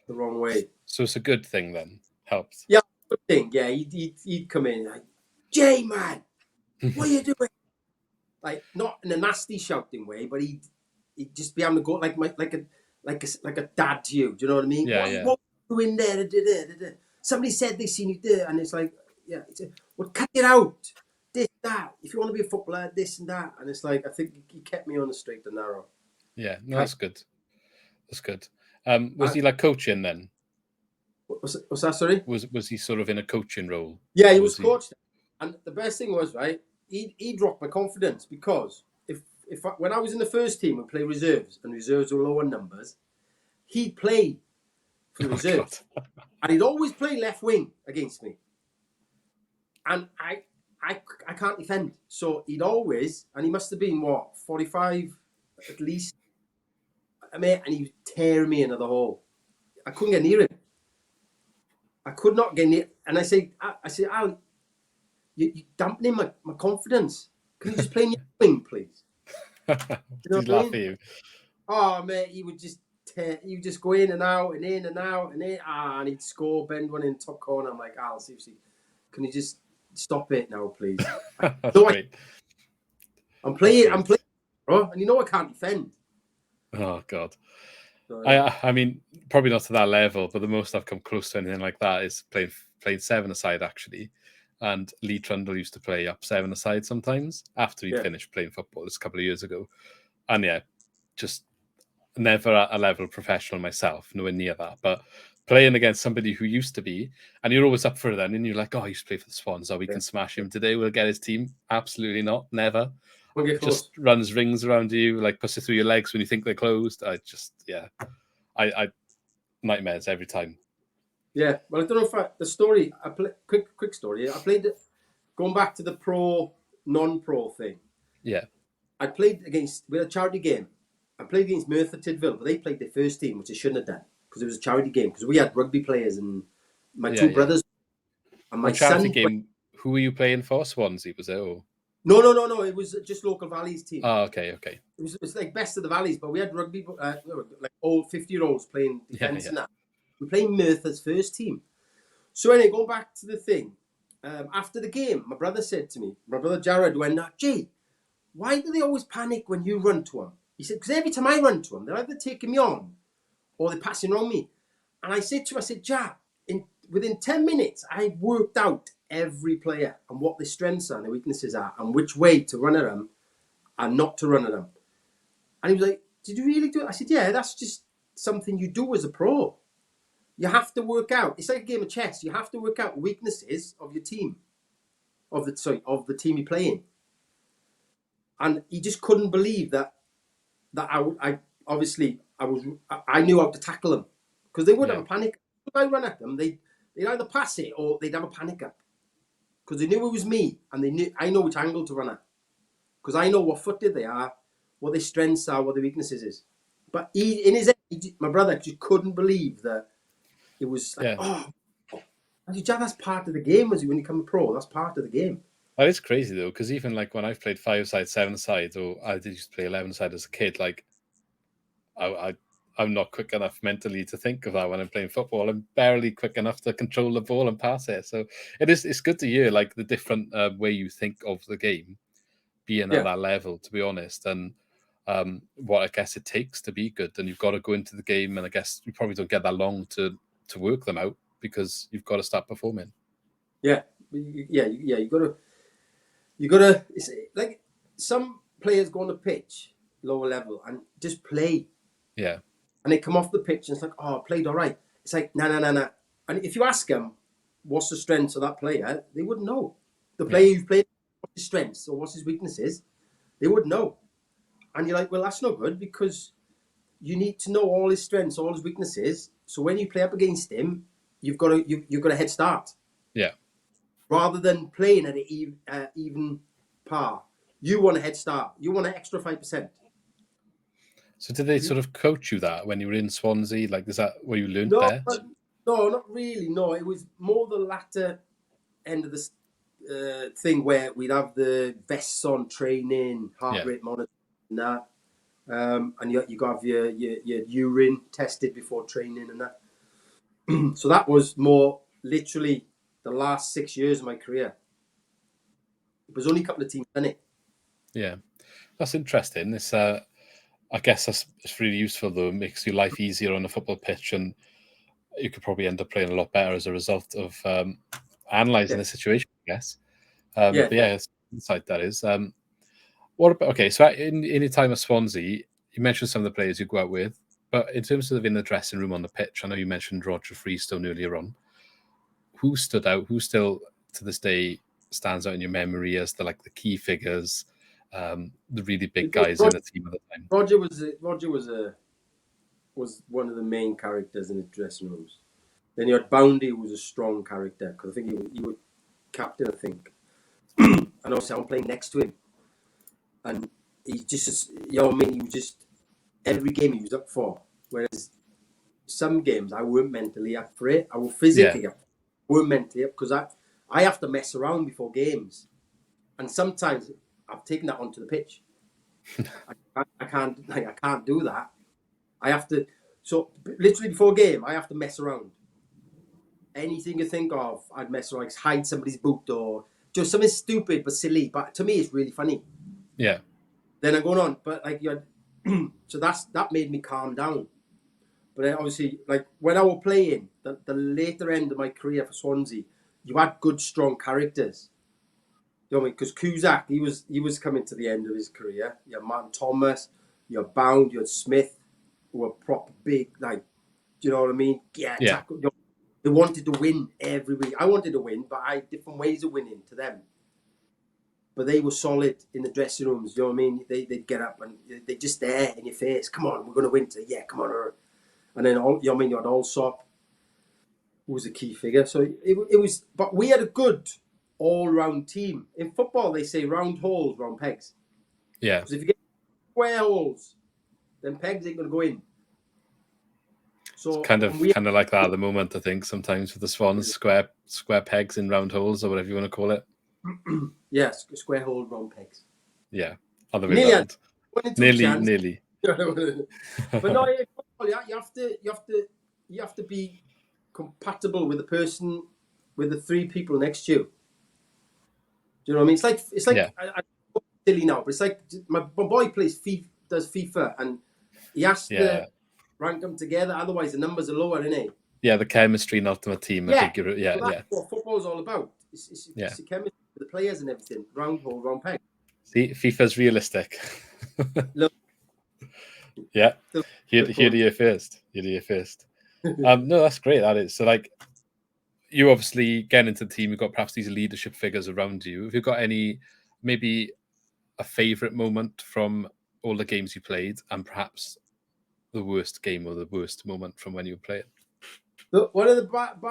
the wrong way. So it's a good thing then. Helps. Yeah, good thing. Yeah, he'd come in like, Jay, man, what are you doing? Like, not in a nasty shouting way, but he'd just be having to go like a dad to you. Do you know what I mean? Yeah, What are you doing there? Somebody said they seen you there, and it's like, yeah, well, cut it out. This, that. If you want to be a footballer, this and that. And it's like, I think he kept me on the straight and narrow. Yeah. No, that's good. That's good. Was he like coaching then? What's that? Sorry. Was he sort of in a coaching role? Yeah, he was coached. And the best thing was, right, he dropped my confidence, because when I was in the first team, we play reserves, and reserves were lower numbers, he'd play for the reserves. And he'd always play left wing against me. And I can't defend. So he'd always, and he must have been, 45 at least. I mean, and he was tearing me into the hole. I couldn't get near him. I could not get near. And I say, Al, you're dampening my confidence. Can you just play in your wing, please? You know He'd laugh at you. Oh, mate, he would just go in and out and in and out and in. And he'd score, bend one in top corner. I'm like, Al, seriously, can you just stop it now, please? That's great. I'm playing, bro, and you know I can't defend. Oh God. So, I mean, probably not to that level, but the most I've come close to anything like that is playing seven-a-side actually. And Lee Trundle used to play up seven-a-side sometimes after he'd finished playing football. This a couple of years ago, and yeah, just never at a level professional myself, nowhere near that. But playing against somebody who used to be, and you're always up for it then, and you're like, oh, he used to play for the Swans, oh, we can smash him today. We'll get his team. Absolutely not, never. Just runs rings around you, like puts it through your legs when you think they're closed. I nightmares every time. Yeah, well, I don't know if the story. Quick story. I played going back to the pro non-pro thing. Yeah, I played we had a charity game. I played against Merthyr Tydfil, but they played their first team, which they shouldn't have done, because it was a charity game. Because we had rugby players and my two brothers and my charity son. Game. Who were you playing for? Swansea, was it? Or? No. It was just local valleys team. Oh, okay. It was like best of the valleys, but we had rugby, like old 50-year-olds playing defence and that. We're playing Merthyr's first team. So anyway, going back to the thing, after the game, my brother Jared went, Jay, why do they always panic when you run to them? He said, because every time I run to them, they're either taking me on or they're passing around me. And I said to him, Ja, within 10 minutes, I worked out every player and what their strengths are and their weaknesses are and which way to run at them and not to run at them. And he was like, did you really do it? I said, yeah, that's just something you do as a pro. You have to work out. It's like a game of chess. You have to work out weaknesses of your team, of the team you're playing. And he just couldn't believe that I knew how to tackle them, because they would have a panic. If I run at them, they'd either pass it or they'd have a panic up, because they knew it was me, and I know which angle to run at, because I know what footed they are, what their strengths are, what their weaknesses is. But in his head, my brother just couldn't believe that it was like, that's part of the game. When you become a pro, that's part of the game. That is crazy though, because even like when I've played 5-a-side, 7-a-side, or I did used to play 11-a-side as a kid, like I'm not quick enough mentally to think of that when I'm playing football. I'm barely quick enough to control the ball and pass it. So it's good to hear like the different way you think of the game being at that level, to be honest. And what I guess it takes to be good, and you've got to go into the game, and I guess you probably don't get that long to work them out because you've got to start performing. Yeah. You gotta. It's like some players go on the pitch, lower level, and just play. Yeah. And they come off the pitch and it's like, oh, I played all right. It's like, nah. And if you ask them, what's the strengths of that player, they wouldn't know. The player you've played, what's his strengths or what's his weaknesses, they wouldn't know. And you're like, well, that's not good because you need to know all his strengths, all his weaknesses. So when you play up against him, you've got a head start. Yeah. Rather than playing at an even par, you want a head start. You want an extra 5%. So did they sort of coach you that when you were in Swansea? Like, is that where you learned there? No, not really. No, it was more the latter end of the thing where we'd have the vests on, training, heart rate monitor, and that. And you got to have your urine tested before training and that. So that was more literally the last 6 years of my career. It was only a couple of teams in it. Yeah, that's interesting. It's I guess it's really useful though. It makes your life easier on a football pitch, and you could probably end up playing a lot better as a result of analysing the situation, I guess. But yeah, it's insight that is. What about, okay, so in your time at Swansea, you mentioned some of the players you go out with, but in terms of in the dressing room on the pitch, I know you mentioned Roger Freestone earlier on. Who stood out? Who still to this day stands out in your memory as the key figures, the really big guys in the team at the time? Roger was one of the main characters in the dressing rooms. Then you had Boundy, who was a strong character because I think he was captain, I think. And also I'm playing next to him, and he just, he was just every game he was up for. Whereas some games I weren't mentally up for it. I was physically up. I weren't mentally up because I have to mess around before games, and sometimes I've taken that onto the pitch. I can't do that. I have to. So literally before game, I have to mess around. Anything you think of, I'd mess around, like hide somebody's boot or just something stupid but silly. But to me, it's really funny. Yeah. Then I'm going on, but so that made me calm down. But then obviously, like when I was playing, the later end of my career for Swansea, you had good, strong characters. You know what I mean? Because Cusack, he was coming to the end of his career. You had Martin Thomas, you had Bound, you had Smith, who were proper big, like, do you know what I mean? Yeah. Tackle, they wanted to win every week. I wanted to win, but I had different ways of winning to them. But they were solid in the dressing rooms, you know what I mean? They'd get up and they're just there in your face. Come on, we're going to win today. Yeah, come on. And then, you know what I mean? You had Allsop, who was a key figure. So it was, but we had a good all-round team. In football, they say round holes, round pegs. Yeah. Because if you get square holes, then pegs ain't going to go in. So it's kind of like that at the moment, I think, sometimes with the Swans, square pegs in round holes or whatever you want to call it. Yes, square hole, round pegs. Yeah, other way around. Nearly. But no, you have to be compatible with the person, with the three people next to you. Do you know what I mean? It's like I'm silly now, but it's like my boy does FIFA, and he has to rank them together. Otherwise, the numbers are lower, isn't it? Yeah, the chemistry in Ultimate Team. I think so that's what football's all about. It's the chemistry, the players, and everything. Round hole, round peg. See, FIFA's realistic. Look. Yeah, here to hear first. No, that's great. That is. So, like, you obviously get into the team. You've got perhaps these leadership figures around you. Have you got any, maybe a favourite moment from all the games you played, and perhaps the worst game or the worst moment from when you were playing? Look, one of the bad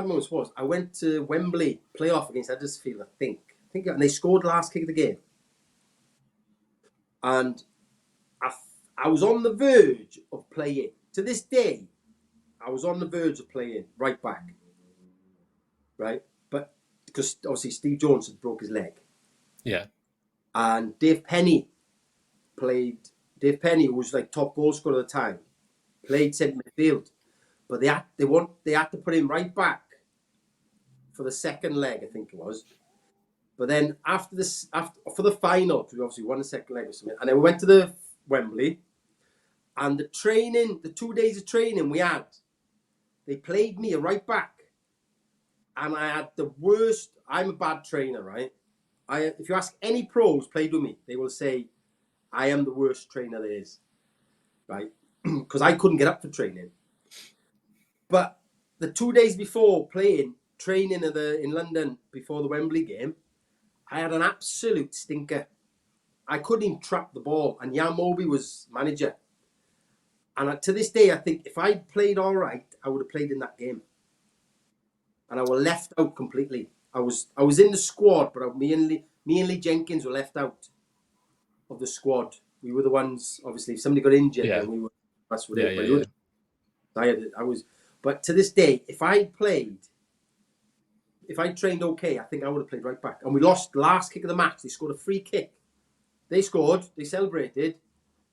moments was I went to Wembley playoff against Huddersfield, I think, and they scored last kick of the game, and I was on the verge of playing. To this day, I was on the verge of playing right back, right? But because obviously Steve Jones had broke his leg, and Dave Penny, who was like top goal scorer at the time, played centre midfield, but they had to put him right back for the second leg, I think it was. But then after for the final, we obviously won the second leg or something, and then we went to the Wembley, and the 2 days of training we had, they played me a right back, and I had the worst. I'm a bad trainer, right? If you ask any pros played with me, they will say I am the worst trainer there is, right? Because I couldn't get up for training. But the 2 days before training in London before the Wembley game, I had an absolute stinker. I couldn't even trap the ball, and Jan Moby was manager. And to this day, I think if I played all right, I would have played in that game. And I was left out completely. I was in the squad, but me and Lee Jenkins were left out of the squad. We were the ones, obviously, if somebody got injured, then we were. That's what it was. But to this day, if I trained okay, I think I would have played right back. And we lost the last kick of the match. They scored a free kick. They scored. They celebrated.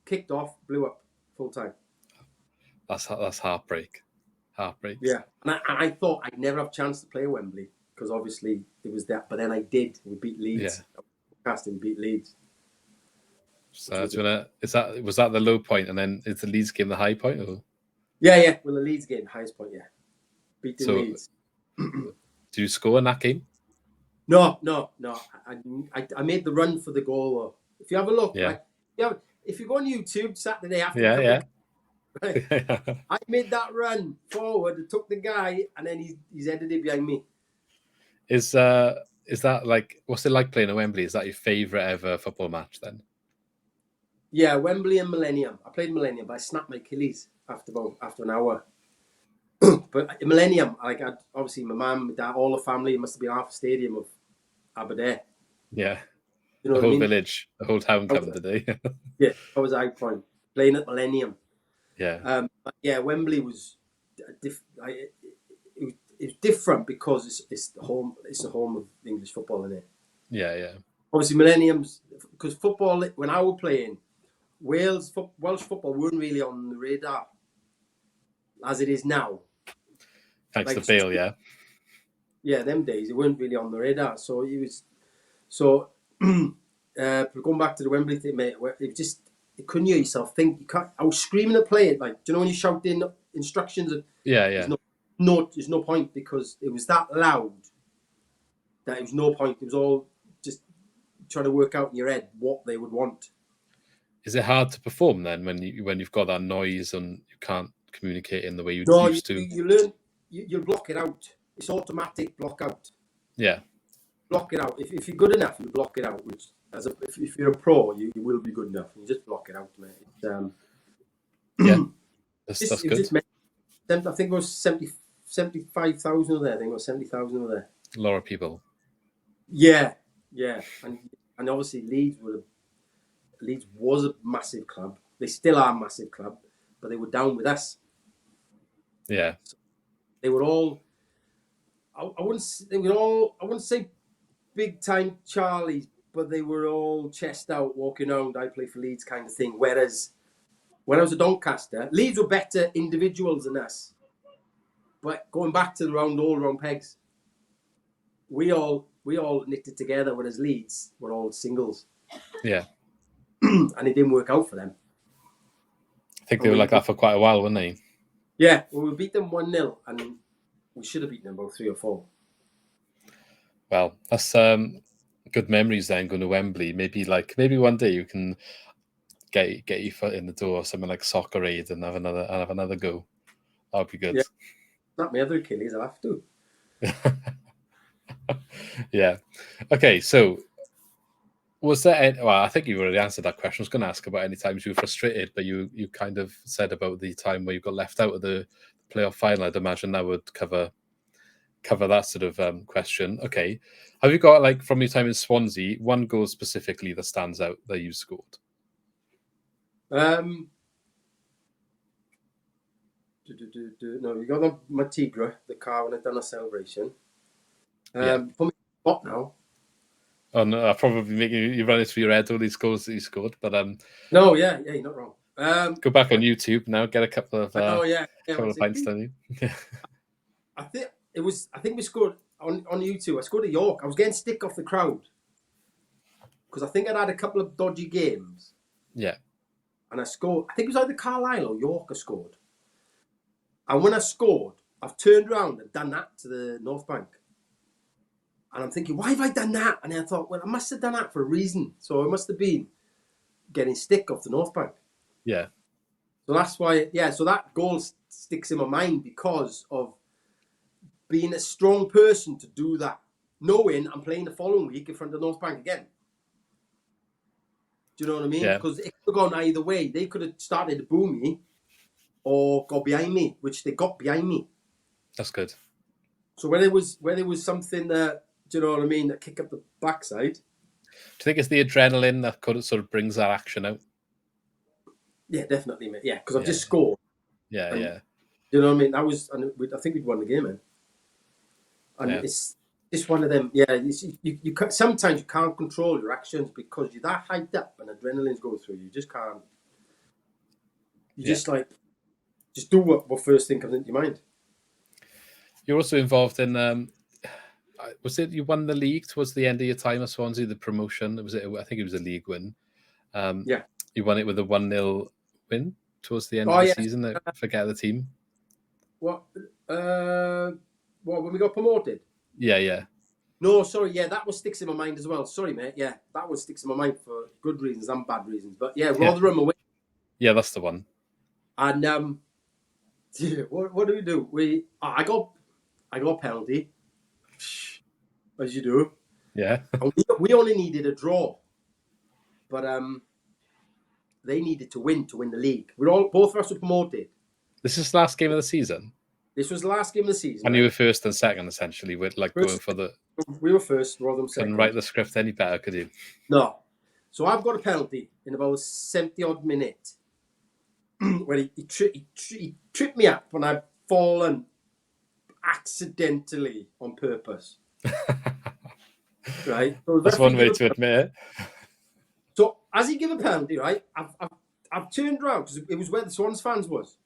Kicked off. Blew up. Full time. That's heartbreak. Heartbreak. Yeah. And I thought I'd never have a chance to play at Wembley because obviously it was that. But then I did. We beat Leeds. Yeah. We beat Leeds. So was that the low point, and then is the Leeds game the high point? Or? Yeah. Well, the Leeds game, highest point. Yeah. Beating Leeds. Do you score in that game? No. I made the run for the goal. If you have a look, if you go on YouTube Saturday after, right, I made that run forward, took the guy, and then he's headed it behind me. Is that like, what's it like playing at Wembley? Is that your favourite ever football match then? Yeah, Wembley and Millennium. I played Millennium, but I snapped my Achilles after an hour. But Millennium, obviously my mum, my dad, all the family, it must have been half a stadium of Aberdeen. Yeah. You know the whole village, the whole town coming today. Yeah, that was High Point. Playing at Millennium. Yeah. Wembley was it was different because it's the home of English football, isn't it? Yeah. Obviously Millennium's, because football, when I was playing, Welsh football weren't really on the radar as it is now. Thanks to Bale, yeah. Yeah, them days it weren't really on the radar. So it was. So going back to the Wembley thing, mate, it just you couldn't hear yourself think. You can't. I was screaming at play it, like, do you know when you shout in instructions? Yeah. There's no point because it was that loud that it was no point. It was all just trying to work out in your head what they would want. Is it hard to perform then when you've got that noise and you can't communicate in the way you used to? You learn. You'll block it out. It's automatic block out. Yeah. Block it out. If you're good enough, you block it out. Which, if you're a pro, you will be good enough. You just block it out, mate. Yeah, that's good. I think it was 75,000 over there. I think it was 70,000 over there. A lot of people. Yeah, and obviously Leeds was a massive club. They still are a massive club, but they were down with us. Yeah. So they were all. I wouldn't say big time Charlies, but they were all chest out, walking around. I play for Leeds, kind of thing. Whereas when I was at Doncaster, Leeds were better individuals than us. But going back to the round pegs, we all knitted together. Whereas Leeds were all singles. Yeah. And it didn't work out for them. I think they were like that for quite a while, weren't they? Yeah, well, we beat them 1-0, and we should have beaten them about 3 or 4. Well, that's good memories then, going to Wembley. Maybe one day you can get your foot in the door or something like Soccer Aid and have another go. That would be good. Yeah. Not my other Achilles, I'll have to. Yeah. Okay, so was there I think you've already answered that question. I was going to ask about any times you were frustrated, but you kind of said about the time where you got left out of the playoff final. I'd imagine that would cover that sort of question. Okay. Have you got, like, from your time in Swansea, one goal specifically that stands out that you scored? No, you got my Tigra, the car when I'd done a celebration. Put me spot now. Oh no, I'll probably make you run it through your head, all these goals that you scored. But no, yeah, you're not wrong. Go back on YouTube now, get a couple of couple of pints, don't you? I think we scored. on YouTube. I scored at York. I was getting stick off the crowd because I think I'd had a couple of dodgy games. Yeah. And I scored. I think it was either Carlisle or York I scored. And when I scored, I've turned around and done that to the North Bank. And I'm thinking, why have I done that? And I thought, well, I must have done that for a reason. So it must have been getting stick off the North Bank. Yeah. So that's why, so that goal sticks in my mind because of being a strong person to do that, knowing I'm playing the following week in front of the North Bank again. Do you know what I mean? Yeah. Because it could have gone either way. They could have started to boo me or got behind me, which they got behind me. That's good. So when it was something that, do you know what I mean, that kick up the backside. Do you think it's the adrenaline that sort of brings that action out? Yeah, definitely, mate. Yeah, because I've just scored. Yeah, yeah. Do you know what I mean? That was, and I think we'd won the game, man. And it's one of them. Yeah, you sometimes you can't control your actions because you're that hyped up and adrenaline's going through you. You just can't. You just do what first thing comes into your mind. You're also involved in. Was it you won the league towards the end of your time at Swansea? The promotion I think it was a league win. Yeah, you won it with a 1-0 win towards the end of the season. I forget the team. What? When we got promoted? Yeah. No, sorry. Yeah, that one sticks in my mind as well. Sorry, mate. Yeah, that one sticks in my mind for good reasons and bad reasons. But yeah, Rotherham away. Yeah, that's the one. And what do we do? I got a penalty, as you do. Yeah. And we only needed a draw, but they needed to win the league. Both of us were promoted. This is the last game of the season. This was the last game of the season. And you were first and second, essentially, with going for the. We were first, Rotherham second. Couldn't write the script any better, could you? No. So I've got a penalty in about 70-odd minute where he tripped me up when I'd fallen accidentally on purpose. Right? So that's one way to admit it. So as he gave a penalty, right, I've turned around because it was where the Swans fans was.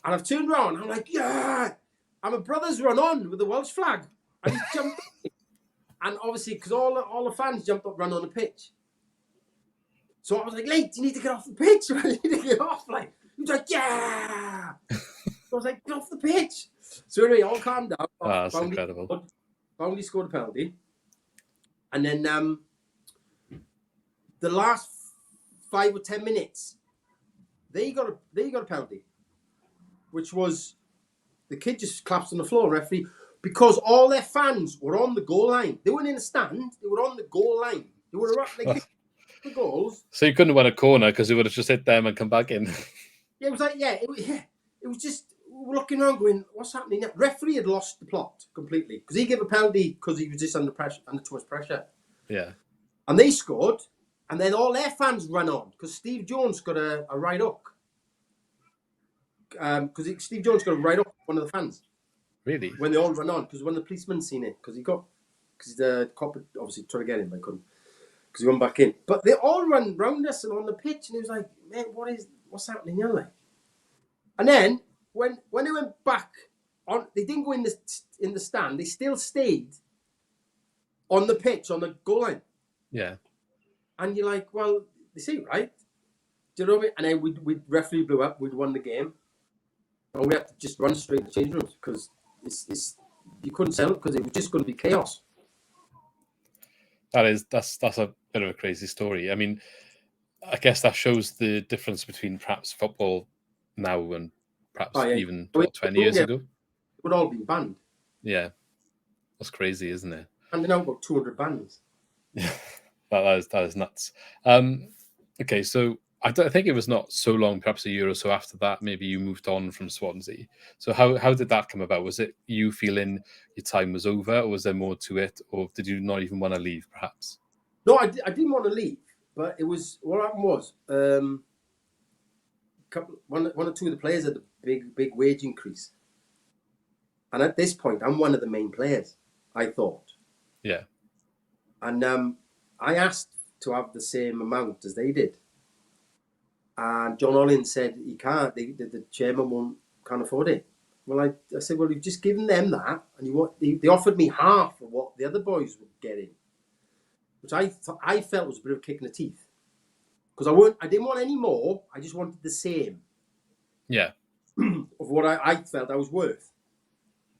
And I've turned around and I'm like, yeah! And my brother's run on with the Welsh flag. And he's jumped up. And obviously, because all the fans jumped up, run on the pitch. So I was like, "Late, you need to get off the pitch. You need to get off." Like, he was like, "Yeah." I was like, "Get off the pitch." So anyway, all calmed down. That's incredible. Boundary scored a penalty. And then the last 5 or 10 minutes, they got a penalty. Which was the kid just collapsed on the floor, referee, because all their fans were on the goal line. They weren't in the stand; they were on the goal line. They were the goals. So you couldn't have won a corner because it would have just hit them and come back in. Yeah, it was like it was just we were looking around, going, "What's happening now?" Referee had lost the plot completely because he gave a penalty because he was just under too much pressure. Yeah, and they scored, and then all their fans ran on because Steve Jones got a right hook. Because Steve Jones got right up one of the fans. Really? When they all ran on, because when the policeman seen it, because the cop obviously tried to get him, but couldn't, because he went back in. But they all ran round us and on the pitch, and he was like, "Man, what's happening here?" Like, and then when they went back on, they didn't go in the stand. They still stayed on the pitch on the goal line. Yeah. And you're like, well, they see, right? Do you know what I mean? And then we referee blew up. We'd won the game. And we had to just run straight to the change rooms because you couldn't sell it because it was just going to be chaos. That's a bit of a crazy story. I mean, I guess that shows the difference between perhaps football now and perhaps even 20 years ago. It would all been banned. Yeah, that's crazy, isn't it? And they now got 200 bans. Yeah, that is nuts. Okay, so I think it was not so long, perhaps a year or so after that, maybe you moved on from Swansea. So how did that come about? Was it you feeling your time was over, or was there more to it, or did you not even want to leave, perhaps? No, I didn't want to leave, but it was what happened was one or two of the players had a big wage increase, and at this point, I'm one of the main players. I thought, yeah, and I asked to have the same amount as they did. And John Hollins said he can't. The chairman can't afford it. Well, I said, well, you've just given them that, and they offered me half of what the other boys were getting, which I felt was a bit of a kick in the teeth, because I didn't want any more. I just wanted the same. Yeah. Of what I felt I was worth,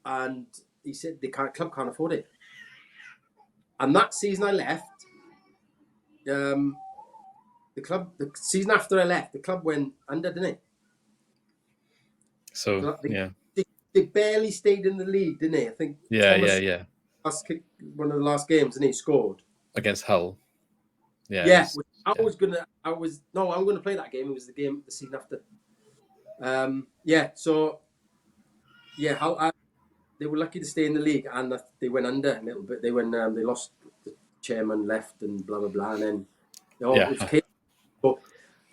and he said the club can't afford it. And that season I left, the season after I left, the club went under, didn't it? So they barely stayed in the league, didn't they? I think Thomas last kick, one of the last games, and he scored against Hull. Yeah. I'm going to play that game. It was the season after. They were lucky to stay in the league, and they went under a little bit. They lost, the chairman left, and blah blah blah, and then it was chaos. But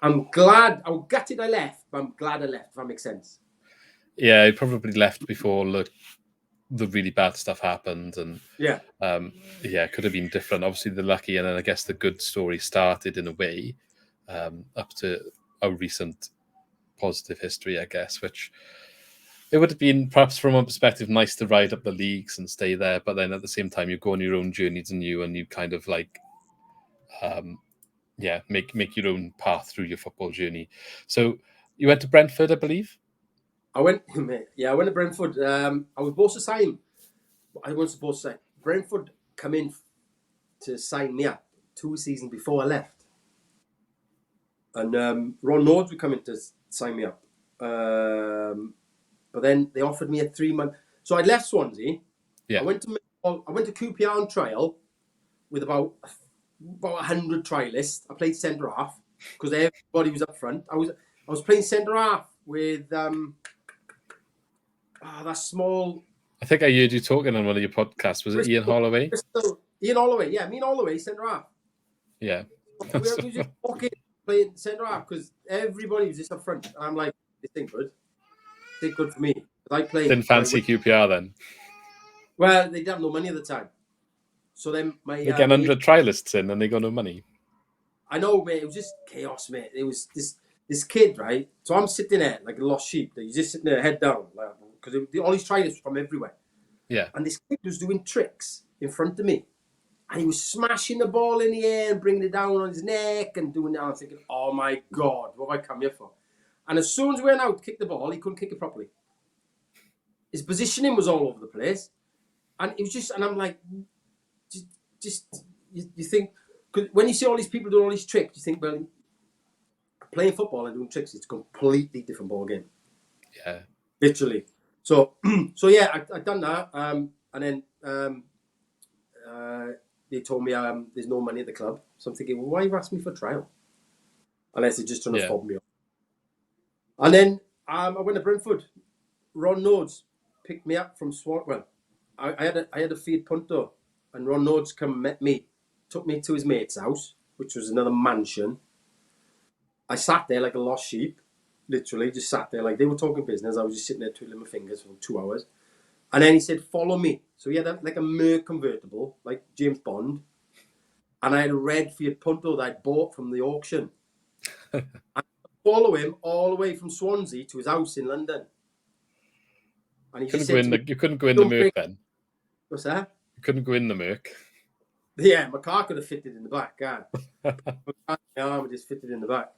I'm glad. I was gutted I left, but I'm glad I left. If that makes sense. Yeah, he probably left before the really bad stuff happened, and it could have been different. Obviously, the lucky, and then I guess the good story started in a way up to a recent positive history, I guess, which it would have been perhaps from one perspective nice to ride up the leagues and stay there, but then at the same time you go on your own journeys and you kind of like make your own path through your football journey. So you went to Brentford, I believe. I went to Brentford. I was supposed to sign. I wasn't supposed to sign. Brentford come in to sign me up 2 seasons before I left, and Ron Nords would come in to sign me up. But then they offered me a 3-month. So I left Swansea. Yeah. I went to QPR on trial with about 100 trialists. I played centre half because everybody was up front. I was playing centre half with that small. I think I heard you talking on one of your podcasts. Was it Ian Holloway? Ian Holloway, yeah, me and Holloway, centre half. Yeah. we were just walking, playing centre half because everybody was just up front. And I'm like, this ain't good. Good for me. I played. Didn't fancy QPR then? Well, they didn't have no money at the time. So then they get 100 trialists in and they got no money. I know, mate. It was just chaos, mate. It was this kid, right? So I'm sitting there like a lost sheep. He's just sitting there, head down, because all these trialists from everywhere. Yeah. And this kid was doing tricks in front of me, and he was smashing the ball in the air and bringing it down on his neck and doing that. I'm thinking, oh my God, what have I come here for? And as soon as we went out to kick the ball, he couldn't kick it properly. His positioning was all over the place. And it was just, and I'm like, you think, because when you see all these people doing all these tricks, you think, well, playing football and doing tricks, it's a completely different ball game. Yeah. Literally. So yeah, I done that. And then they told me there's no money at the club. So I'm thinking, well, why you asked me for a trial? Unless they're just trying to fob me off. And then I went to Brentford. Ron Nords picked me up from Swan. Well, I had a Fiat Punto, and Ron Nords come and met me, took me to his mate's house, which was another mansion. I sat there like a lost sheep, literally just sat there like they were talking business. I was just sitting there twiddling my fingers for 2 hours. And then he said, follow me. So he had like a Merc convertible, like James Bond. And I had a red Fiat Punto that I'd bought from the auction. Follow him all the way from Swansea to his house in London. And he you couldn't go in the Merc then. What's that? You couldn't go in the Merc. Yeah, my car could have fitted in the back. My arm just fitted in the back.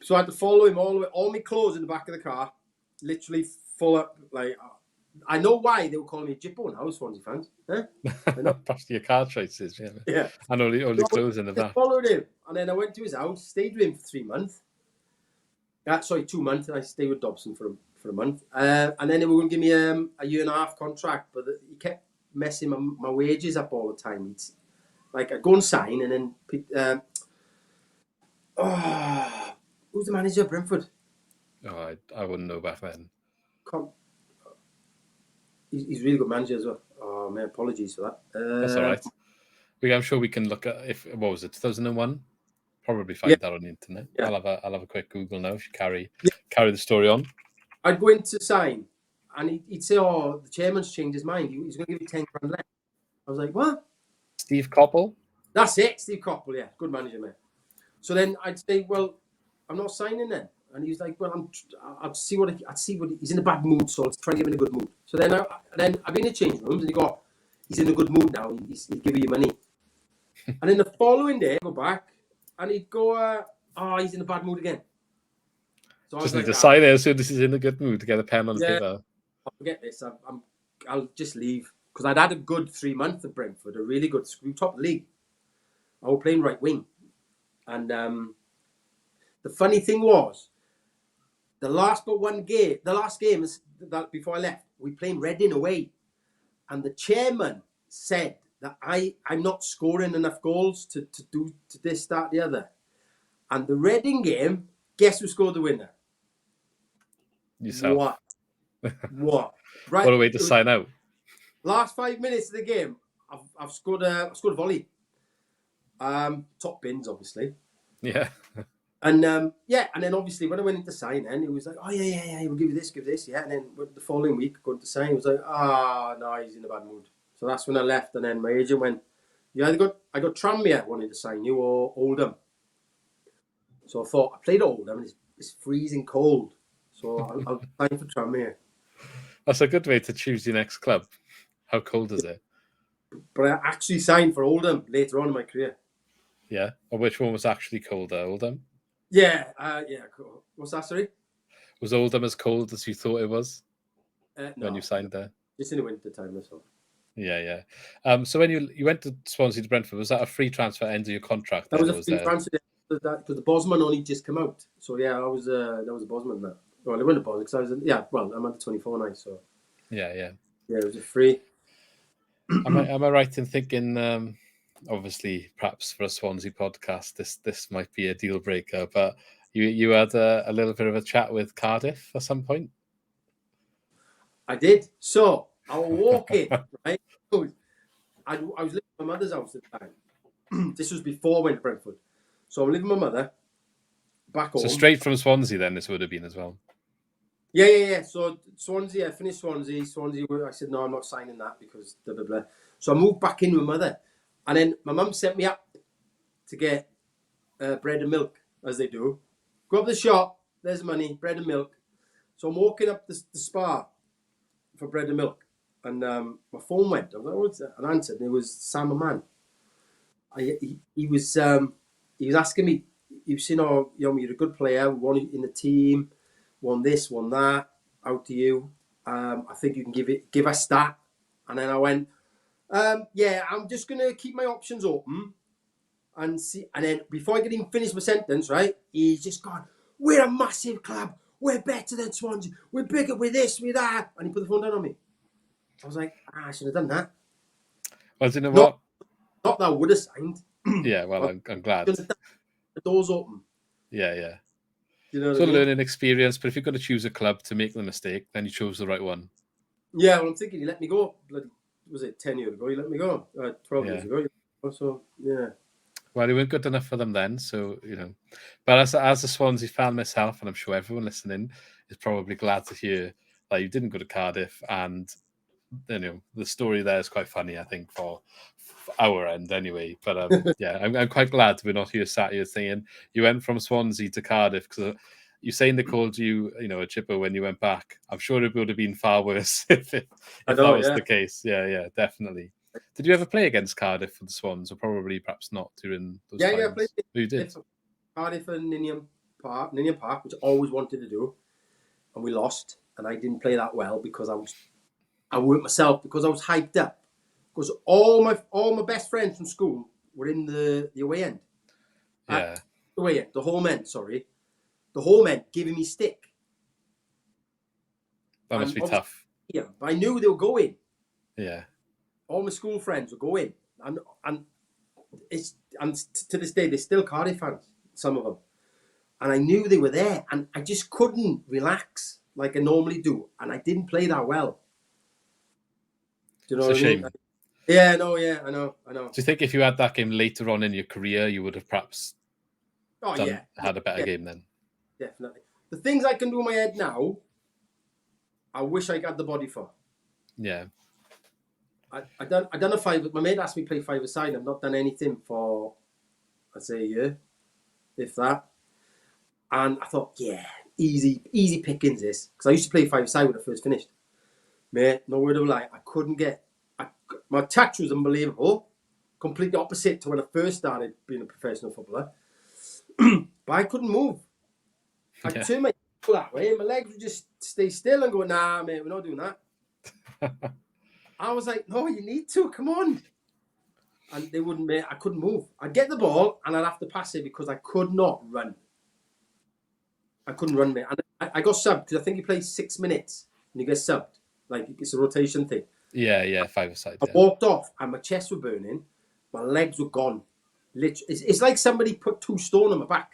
So I had to follow him all the way. All my clothes in the back of the car, literally full up. Like, I know why they were calling me Jippo now, Swansea fans. Perhaps your car choices, yeah. And only clothes in the back. I followed him, and then I went to his house, stayed with him for 3 months. 2 months, and I stayed with Dobson for a month. And then they were going to give me a 1.5-year contract, but he kept messing my wages up all the time. Like, I'd go and sign, and then who's the manager of Brentford? Oh, I wouldn't know back then. He's a really good manager as well. Oh man, apologies for that. That's all right. I'm sure we can look at what was it, 2001? Probably find that on the internet. Yeah. I'll have a quick Google now if you carry the story on. I'd go in to sign, and he'd say, "Oh, the chairman's changed his mind. He's going to give you 10 grand less." I was like, "What?" Steve Coppell. That's it, Steve Coppell. Yeah, good manager, mate. So then I'd say, "Well, I'm not signing then." And he was like, well, I'd see what he's in a bad mood, so let's try and get him in a good mood. So then I've been in the change rooms, and he go, he's in a good mood now. He's giving you money. And then the following day, I go back, and he'd go, he's in a bad mood again. So just need to sign it as soon as he's in a good mood to get a pen on paper. I'll forget this. I'll just leave, because I'd had a good 3 months at Brentford, a really good top league. I was playing right wing, and the funny thing was, the last game is that before I left, we played Reading away, and the chairman said that I'm not scoring enough goals to do to this, that, the other. And the Reading game, guess who scored the winner? Yourself. What? Right. What a way to sign out. Last 5 minutes of the game, I've scored a volley. Top bins, obviously. Yeah. And and then obviously when I went in to sign, then it was like, we'll give you this, yeah. And then the following week going to sign, it was like, no, he's in a bad mood. So that's when I left, and then my agent went, I got Tranmere wanting to sign you, or Oldham. So I thought, I played Oldham, and it's freezing cold, so I'll sign for Tranmere. That's a good way to choose your next club. How cold is it? But I actually signed for Oldham later on in my career. Yeah. Or which one was actually colder, Oldham? Yeah. Cool. What's that, sorry? Was Oldham as cold as you thought it was when you signed there? Just in the winter time, that's all. Yeah. So when you went to Swansea to Brentford, was that a free transfer end of your contract? That was a free transfer because the Bosman only just come out. So yeah, that was a Bosman now. Well, I went to Bosman because I'm under 24 now, so yeah, it was a free. Am I right in thinking? Obviously, perhaps for a Swansea podcast, this might be a deal breaker, but you had a little bit of a chat with Cardiff at some point. I did. So I was walking, right? I was living at my mother's house at the time. This was before I went to Brentford. So I'm living with my mother back home. So straight from Swansea, then this would have been as well. Yeah. So Swansea, I finished Swansea. I said, no, I'm not signing that because blah, blah, blah. So I moved back in with my mother. And then my mum sent me up to get bread and milk, as they do. Go up the shop, there's money, bread and milk. So I'm walking up the Spa for bread and milk. And my phone went. I was like, what's that? And I answered, and it was Sam Man. He was asking me, he was saying, you're a good player, won in the team, won this, won that, out to you. I think you can give a stat. And then I went, I'm just going to keep my options open and see. And then before I could even finish my sentence, right, he's just gone, we're a massive club. We're better than Swansea. We're bigger with this, with that. And he put the phone down on me. I was like, I should have done that. Well, do you know what? Not that I would have signed. Yeah, well, I'm glad. The door's open. Yeah. You know it's a learning experience, but if you're going to choose a club to make the mistake, then you chose the right one. Yeah, well, I'm thinking he let me go. Was it 10 years ago? He let me go. 12 years ago. So, yeah. Well, he weren't good enough for them then, so, But as a Swansea fan myself, and I'm sure everyone listening is probably glad to hear that you didn't go to Cardiff, and, the story there is quite funny, I think, for our end anyway. But, I'm quite glad we're not sat here saying you went from Swansea to Cardiff, because you're saying they called you, a chipper when you went back. I'm sure it would have been far worse if that was the case. Yeah, definitely. Did you ever play against Cardiff for the Swans, or perhaps not during those times? Yeah, I played. You did? Cardiff and Ninian Park, which I always wanted to do, and we lost. And I didn't play that well because I weren't myself, because I was hyped up. Because all my best friends from school were in the away end. Yeah. The home end. Sorry, the home end giving me stick. That must be tough. Yeah, but I knew they were going. Yeah. All my school friends were going, and to this day they're still Cardiff fans, some of them, and I knew they were there, and I just couldn't relax like I normally do, and I didn't play that well. Do you know it's what a I shame. mean? Yeah, no, yeah, I know. Do you think if you had that game later on in your career, you would have perhaps had a better game then? Definitely. The things I can do in my head now, I wish I got the body for. Yeah. I done a five. My mate asked me to play five-a-side. I've not done anything for, I'd say, a year, if that. And I thought, easy pickings this, because I used to play five-a-side when I first finished. Mate, no word of a lie, I couldn't get... my touch was unbelievable. Completely opposite to when I first started being a professional footballer. But I couldn't move. I'd turn my that way and my legs would just stay still and go, nah, mate, we're not doing that. I was like, no, you need to, come on. And they wouldn't, mate. I couldn't move. I'd get the ball and I'd have to pass it because I could not run. I couldn't run, mate. And I got subbed because I think you play 6 minutes and you get subbed. Like, it's a rotation thing. Yeah, five-a-side. I walked off and my chest was burning. My legs were gone. Literally, it's like somebody put 2 stone on my back.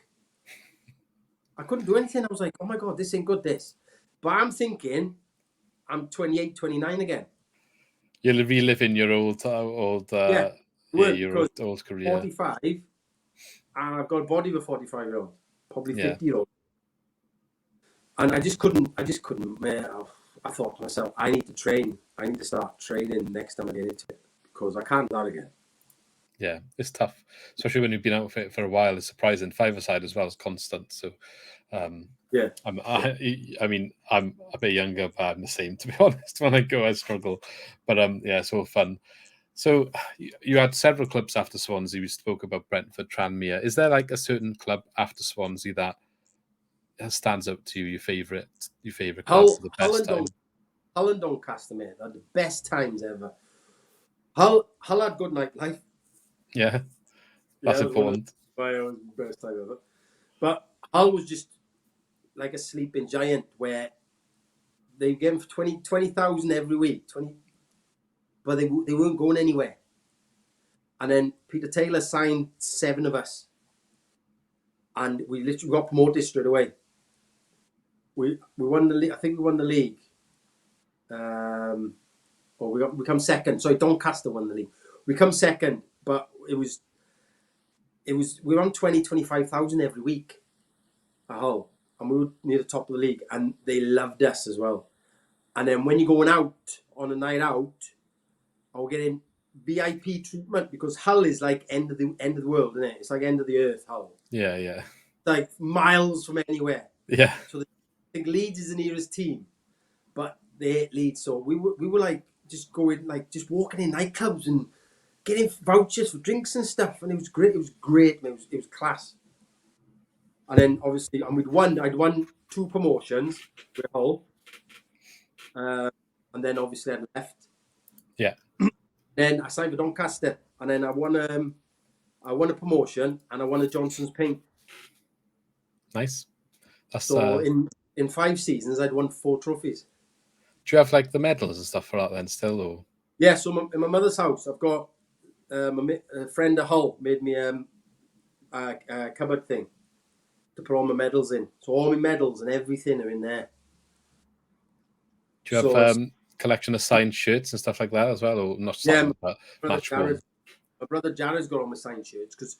I couldn't do anything. I was like, oh my God, this ain't good, this. But I'm thinking, I'm 28, 29 again. You're reliving your old career. 45, and I've got a body of a 45-year-old, probably 50-year-old. And I just couldn't, man. I thought to myself, I need to train. I need to start training next time I get into it, because I can't do that again. Yeah, it's tough, especially when you've been out for a while. It's surprising. Five-a-side as well is constant. So, yeah. I mean, I'm a bit younger, but I'm the same, to be honest. When I go, I struggle. But yeah, it's all fun. So you had several clubs after Swansea. We spoke about Brentford, Tranmere. Is there like a certain club after Swansea that stands out to you? Your favourite club for the best time? Hull and Doncaster, mate. They're the best times ever. Hull had good nightlife. Yeah, that's important. The best time ever. But Hull was just like a sleeping giant, where they gave him 20,000 every week, but they weren't going anywhere. And then Peter Taylor signed 7 of us, and we literally got promoted straight away. We won the league. I think we won the league. Or we come second. Sorry, Doncaster won the league. We come second, but we were on 25,000 every week at Hull, and we were near the top of the league, and they loved us as well. And then when you're going out on a night out, I was getting VIP treatment, because Hull is like end of the world, isn't it? It's like end of the earth, Hull. Yeah. Like miles from anywhere. Yeah. So I think Leeds is the nearest team, but they hate Leeds. So we were like just going, like just walking in nightclubs and getting vouchers for drinks and stuff, and it was great. It was great, man. It was class. And then obviously, and I'd won 2 promotions with Hull, and then obviously I'd left. Yeah. Then I signed for Doncaster, and then I won a promotion, and I won a Johnson's Paint. Nice. So in 5 seasons, I'd won 4 trophies. Do you have like the medals and stuff for that then still, or? Yeah. So in my mother's house, I've got a friend at Hull made me a cupboard thing to put all my medals in. So all my medals and everything are in there. Do you have collection of signed shirts and stuff like that as well, or not signed, but match worn? My brother Jared's got all my signed shirts, because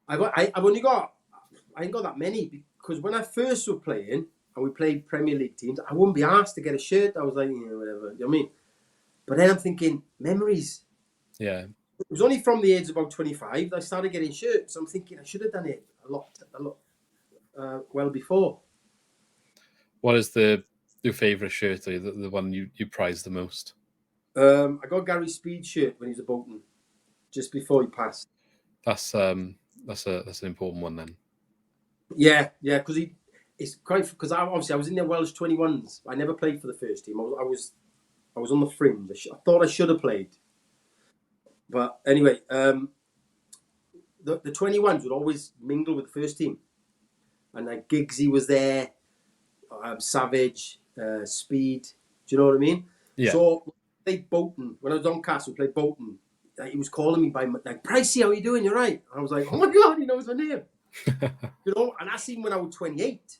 I ain't got that many, because when I first was playing and we played Premier League teams, I wouldn't be asked to get a shirt. I was like, whatever. You know what I mean? But then I'm thinking, memories. Yeah. It was only from the age of about 25 that I started getting shirts. I'm thinking I should have done it a lot well before. What is your favourite shirt, or the one you prize the most? I got Gary Speed's shirt when he was at Bolton, just before he passed. That's an important one then. Yeah, because because obviously I was in the Welsh 21s. I never played for the first team. I was on the fringe. I thought I should have played, but anyway, the 21s would always mingle with the first team, and like Giggsy was there, Savage, Speed. Do you know what I mean? Yeah. So we played Bolton. When I was on Castle, we played Bolton. He was calling me by like, Pricey, how are you doing? You're right. And I was like, oh my God, he knows my name. You know, and that's even when I was 28.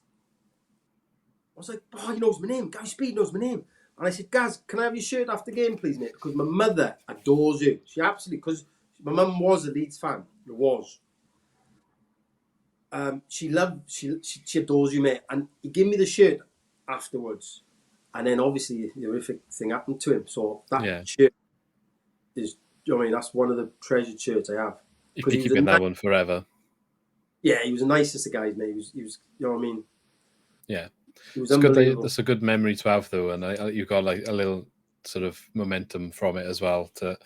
I was like, oh, he knows my name. Gary Speed knows my name. And I said, Gaz, can I have your shirt after the game, please, mate? Because my mother adores you. She absolutely, because my mum was a Leeds fan. It was. She adores you, mate. And he gave me the shirt afterwards. And then obviously the horrific thing happened to him. So that shirt is, I mean, that's one of the treasured shirts I have. You'd be keeping that one forever. Yeah, he was the nicest of guys, mate. He was, you know what I mean? Yeah. It was It's good. unbelievable. That's a good memory to have, though, and you got like a little sort of momentum from it as well to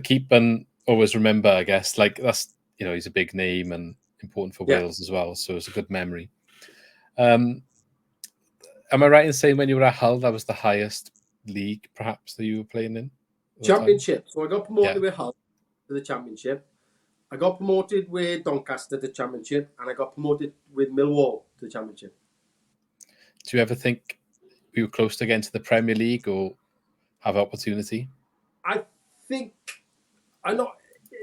keep and always remember. I guess like that's he's a big name and important for Yeah. Wales as well, so it's a good memory. Am I right in saying when you were at Hull, that was the highest league perhaps that you were playing in at the time? Championship. So I got promoted with Hull to the Championship. I got promoted with Doncaster to the Championship, and I got promoted with Millwall to the Championship. Do you ever think we were close to getting to the Premier League or have opportunity? I think I know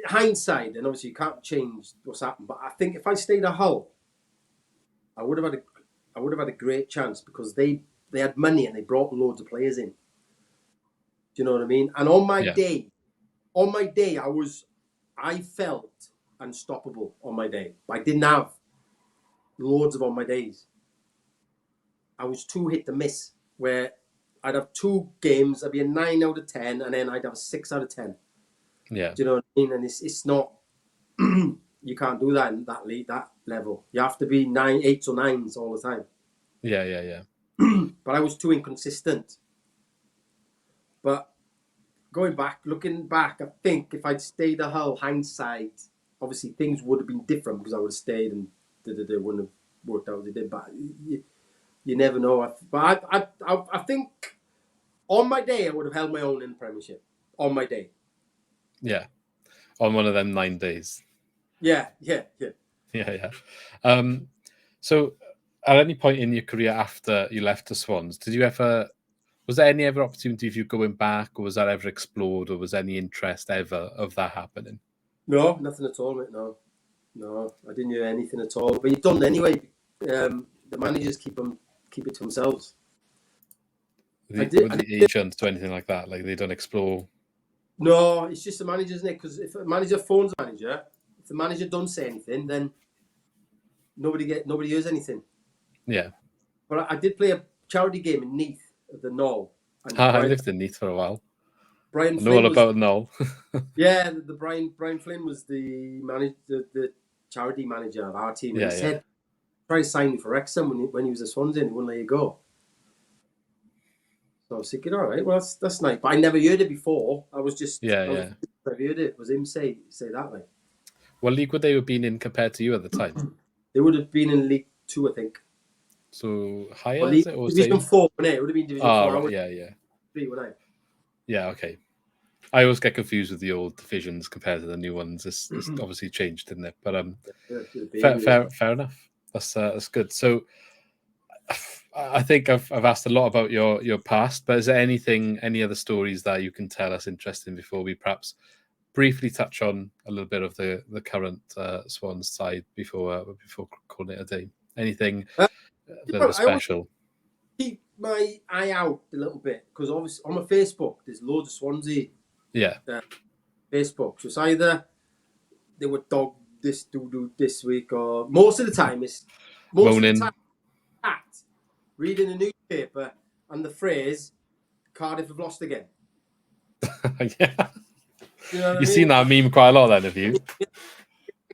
hindsight, and obviously you can't change what's happened, but I think if I stayed at Hull, I would have had a great chance because they had money and they brought loads of players in. Do you know what I mean? And on my day, I felt unstoppable on my day. But I didn't have loads of on my days. I was too hit to miss, where I'd have 2 games, I'd be a 9 out of 10, and then I'd have a 6 out of 10. Yeah. Do you know what I mean? And it's not, you can't do that in that level. You have to be 8s or 9s all the time. Yeah. But I was too inconsistent. But looking back, I think if I'd stayed at Hull, hindsight, obviously things would have been different because I would have stayed and they wouldn't have worked out as they did. But you never know. But I think on my day, I would have held my own in the Premiership. On my day. Yeah. On one of them 9 days. Yeah. So at any point in your career after you left the Swans, was there any other opportunity of you going back, or was that ever explored, or was any interest ever of that happening? No, nothing at all, mate. No, I didn't hear anything at all. But you've done it anyway. The managers keep it to themselves. With the agents or anything like that, like they don't explore. No, it's just the manager, isn't it? Because if a manager phones a manager, if the manager don't say anything, then nobody hears anything. Yeah. But I did play a charity game in Neath at the Knoll. I lived in Neath for a while. Brian I know all about Knoll. Yeah, Brian Flynn was the charity manager of our team. And he said, try to sign you for Wrexham when he was a Swans and he wouldn't let you go. So I was thinking, all right, well, that's nice. But I never heard it before. I was just... I heard it. It was him say that, like. What league would they have been in compared to you at the time? They would have been in League 2, I think. So higher, is it? Or Division 4, wouldn't it? It would have been Division 4. Right, yeah. 3, wouldn't I? Yeah, okay. I always get confused with the old divisions compared to the new ones. It's obviously changed, didn't it? But fair enough. That's good. So I think I've asked a lot about your past, but is there any other stories that you can tell us interesting before we perhaps briefly touch on a little bit of the current Swans side before calling it a day? Anything a little bit special? Keep my eye out a little bit because obviously on my Facebook there's loads of Swansea. Yeah. Facebook. So it's either they would dog this do this week, or most of the time it's moaning. Reading a newspaper and the phrase Cardiff have lost again. Yeah. You know You've seen that meme quite a lot then, have you? I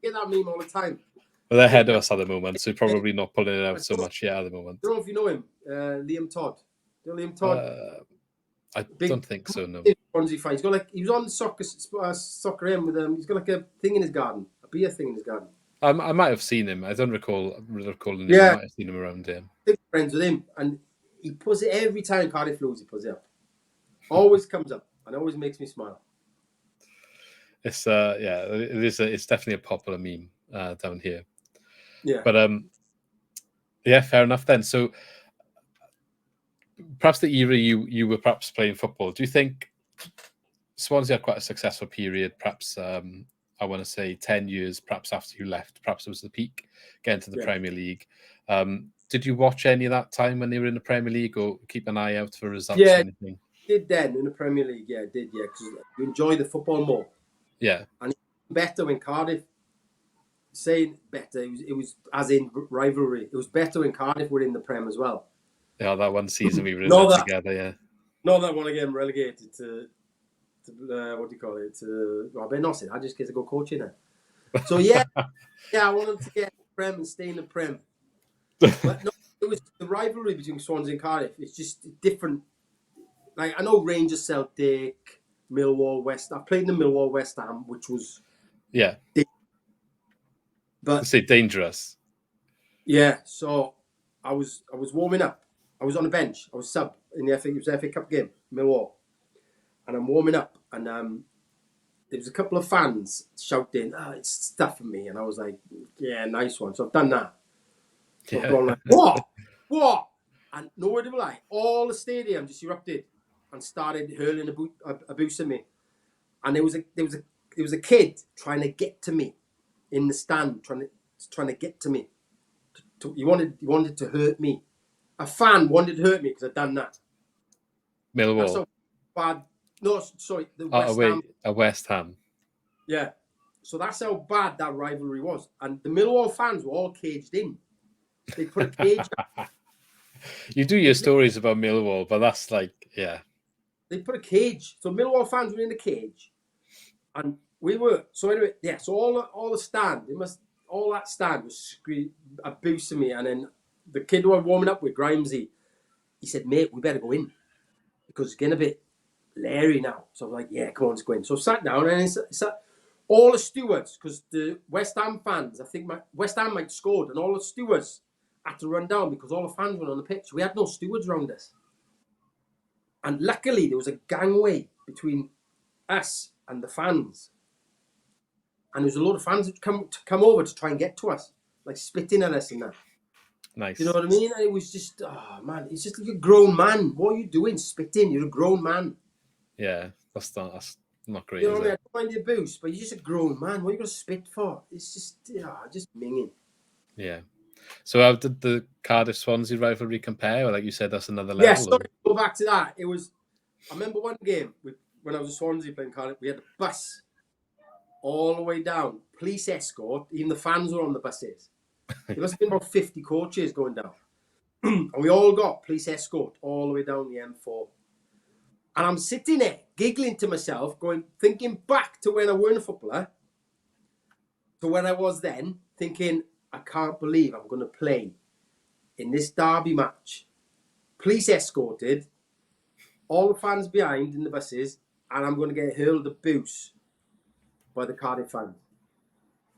get that meme all the time. Well, they're ahead of us at the moment, so probably not pulling it out so much yet at the moment. I don't know if you know him, Liam Todd. Do you know Liam Todd? I don't think so, no. Swansea fan. He's got he was on soccer M with he's got like a thing in his garden, a beer thing in his garden. I might have seen him. I don't recall him. Yeah. I might have seen him around here. Big friends with him, and he puts it every time Cardiff lose. He puts it up. Always comes up, and always makes me smile. It's it is. It's definitely a popular meme down here. Yeah. But fair enough then. So perhaps the era you were perhaps playing football. Do you think Swansea had quite a successful period? Perhaps I want to say 10 years, perhaps after you left. Perhaps it was the peak, getting to the Premier League. Did you watch any of that time when they were in the Premier League, or keep an eye out for results? Yeah, or anything? Did then in the Premier League. Yeah, did. Yeah, because you enjoy the football more. Yeah, and better when Cardiff. Saying better, it was as in rivalry. It was better when Cardiff were in the Prem as well. Yeah, that one season we were in there together. Yeah, not that one again relegated to what do you call it? I better not say that, just in case I go coaching there. So yeah, I wanted to get the Prem and stay in the Prem. But no, it was the rivalry between Swansea and Cardiff. It's just different. Like I know Rangers, Celtic, Millwall, West. I played in the Millwall, West Ham, which was Yeah. But say dangerous. Yeah, so I was warming up. I was on the bench. I was sub in the FA. It was the FA Cup game, Millwall, and I'm warming up, and there was a couple of fans shouting, "It's stuffing me," and I was like, "Yeah, nice one." So I've done that. So I've gone like, "What?" And no word of a lie, all the stadium just erupted and started hurling abuse at me. And there was a kid trying to get to me in the stand, trying to get to me. He wanted to hurt me. A fan wanted to hurt me because I'd done that. Millwall. That's how bad. No, sorry, the West Ham. West Ham. Yeah. So that's how bad that rivalry was. And the Millwall fans were all caged in. They put a cage. You do your stories about Millwall, but that's like, yeah. They put a cage. So Millwall fans were in the cage. And we were. So anyway, yeah. So all the stand, all that stand was abusing me. And then the kid who I'm warming up with, Grimesy, he said, "Mate, we better go in because it's getting a bit leery now." So I was like, "Yeah, come on, let's go in." So I sat down and all the stewards, because the West Ham fans, I think West Ham might have scored, and all the stewards had to run down because all the fans were on the pitch. We had no stewards around us. And luckily, there was a gangway between us and the fans. And there was a lot of fans that come over to try and get to us, like spitting at us and that. Nice. You know what I mean? And it was just, oh man, it's just like a grown man. What are you doing? Spitting? You're a grown man. Yeah, that's not great. You know what I mean? It? I don't mind the abuse, but you're just a grown man. What are you going to spit for? It's just minging. Yeah. So how did the Cardiff Swansea rivalry compare? Or like you said, that's another level. Yeah, sorry, go back to that. I remember one game when I was at Swansea playing Cardiff, we had a bus all the way down, police escort, even the fans were on the buses. There must have been about 50 coaches going down. And we all got police escort all the way down the M4. And I'm sitting there, giggling to myself, thinking back to when I weren't a footballer, to when I was then, thinking, I can't believe I'm going to play in this derby match. Police escorted, all the fans behind in the buses, and I'm going to get hurled abuse by the Cardiff fans.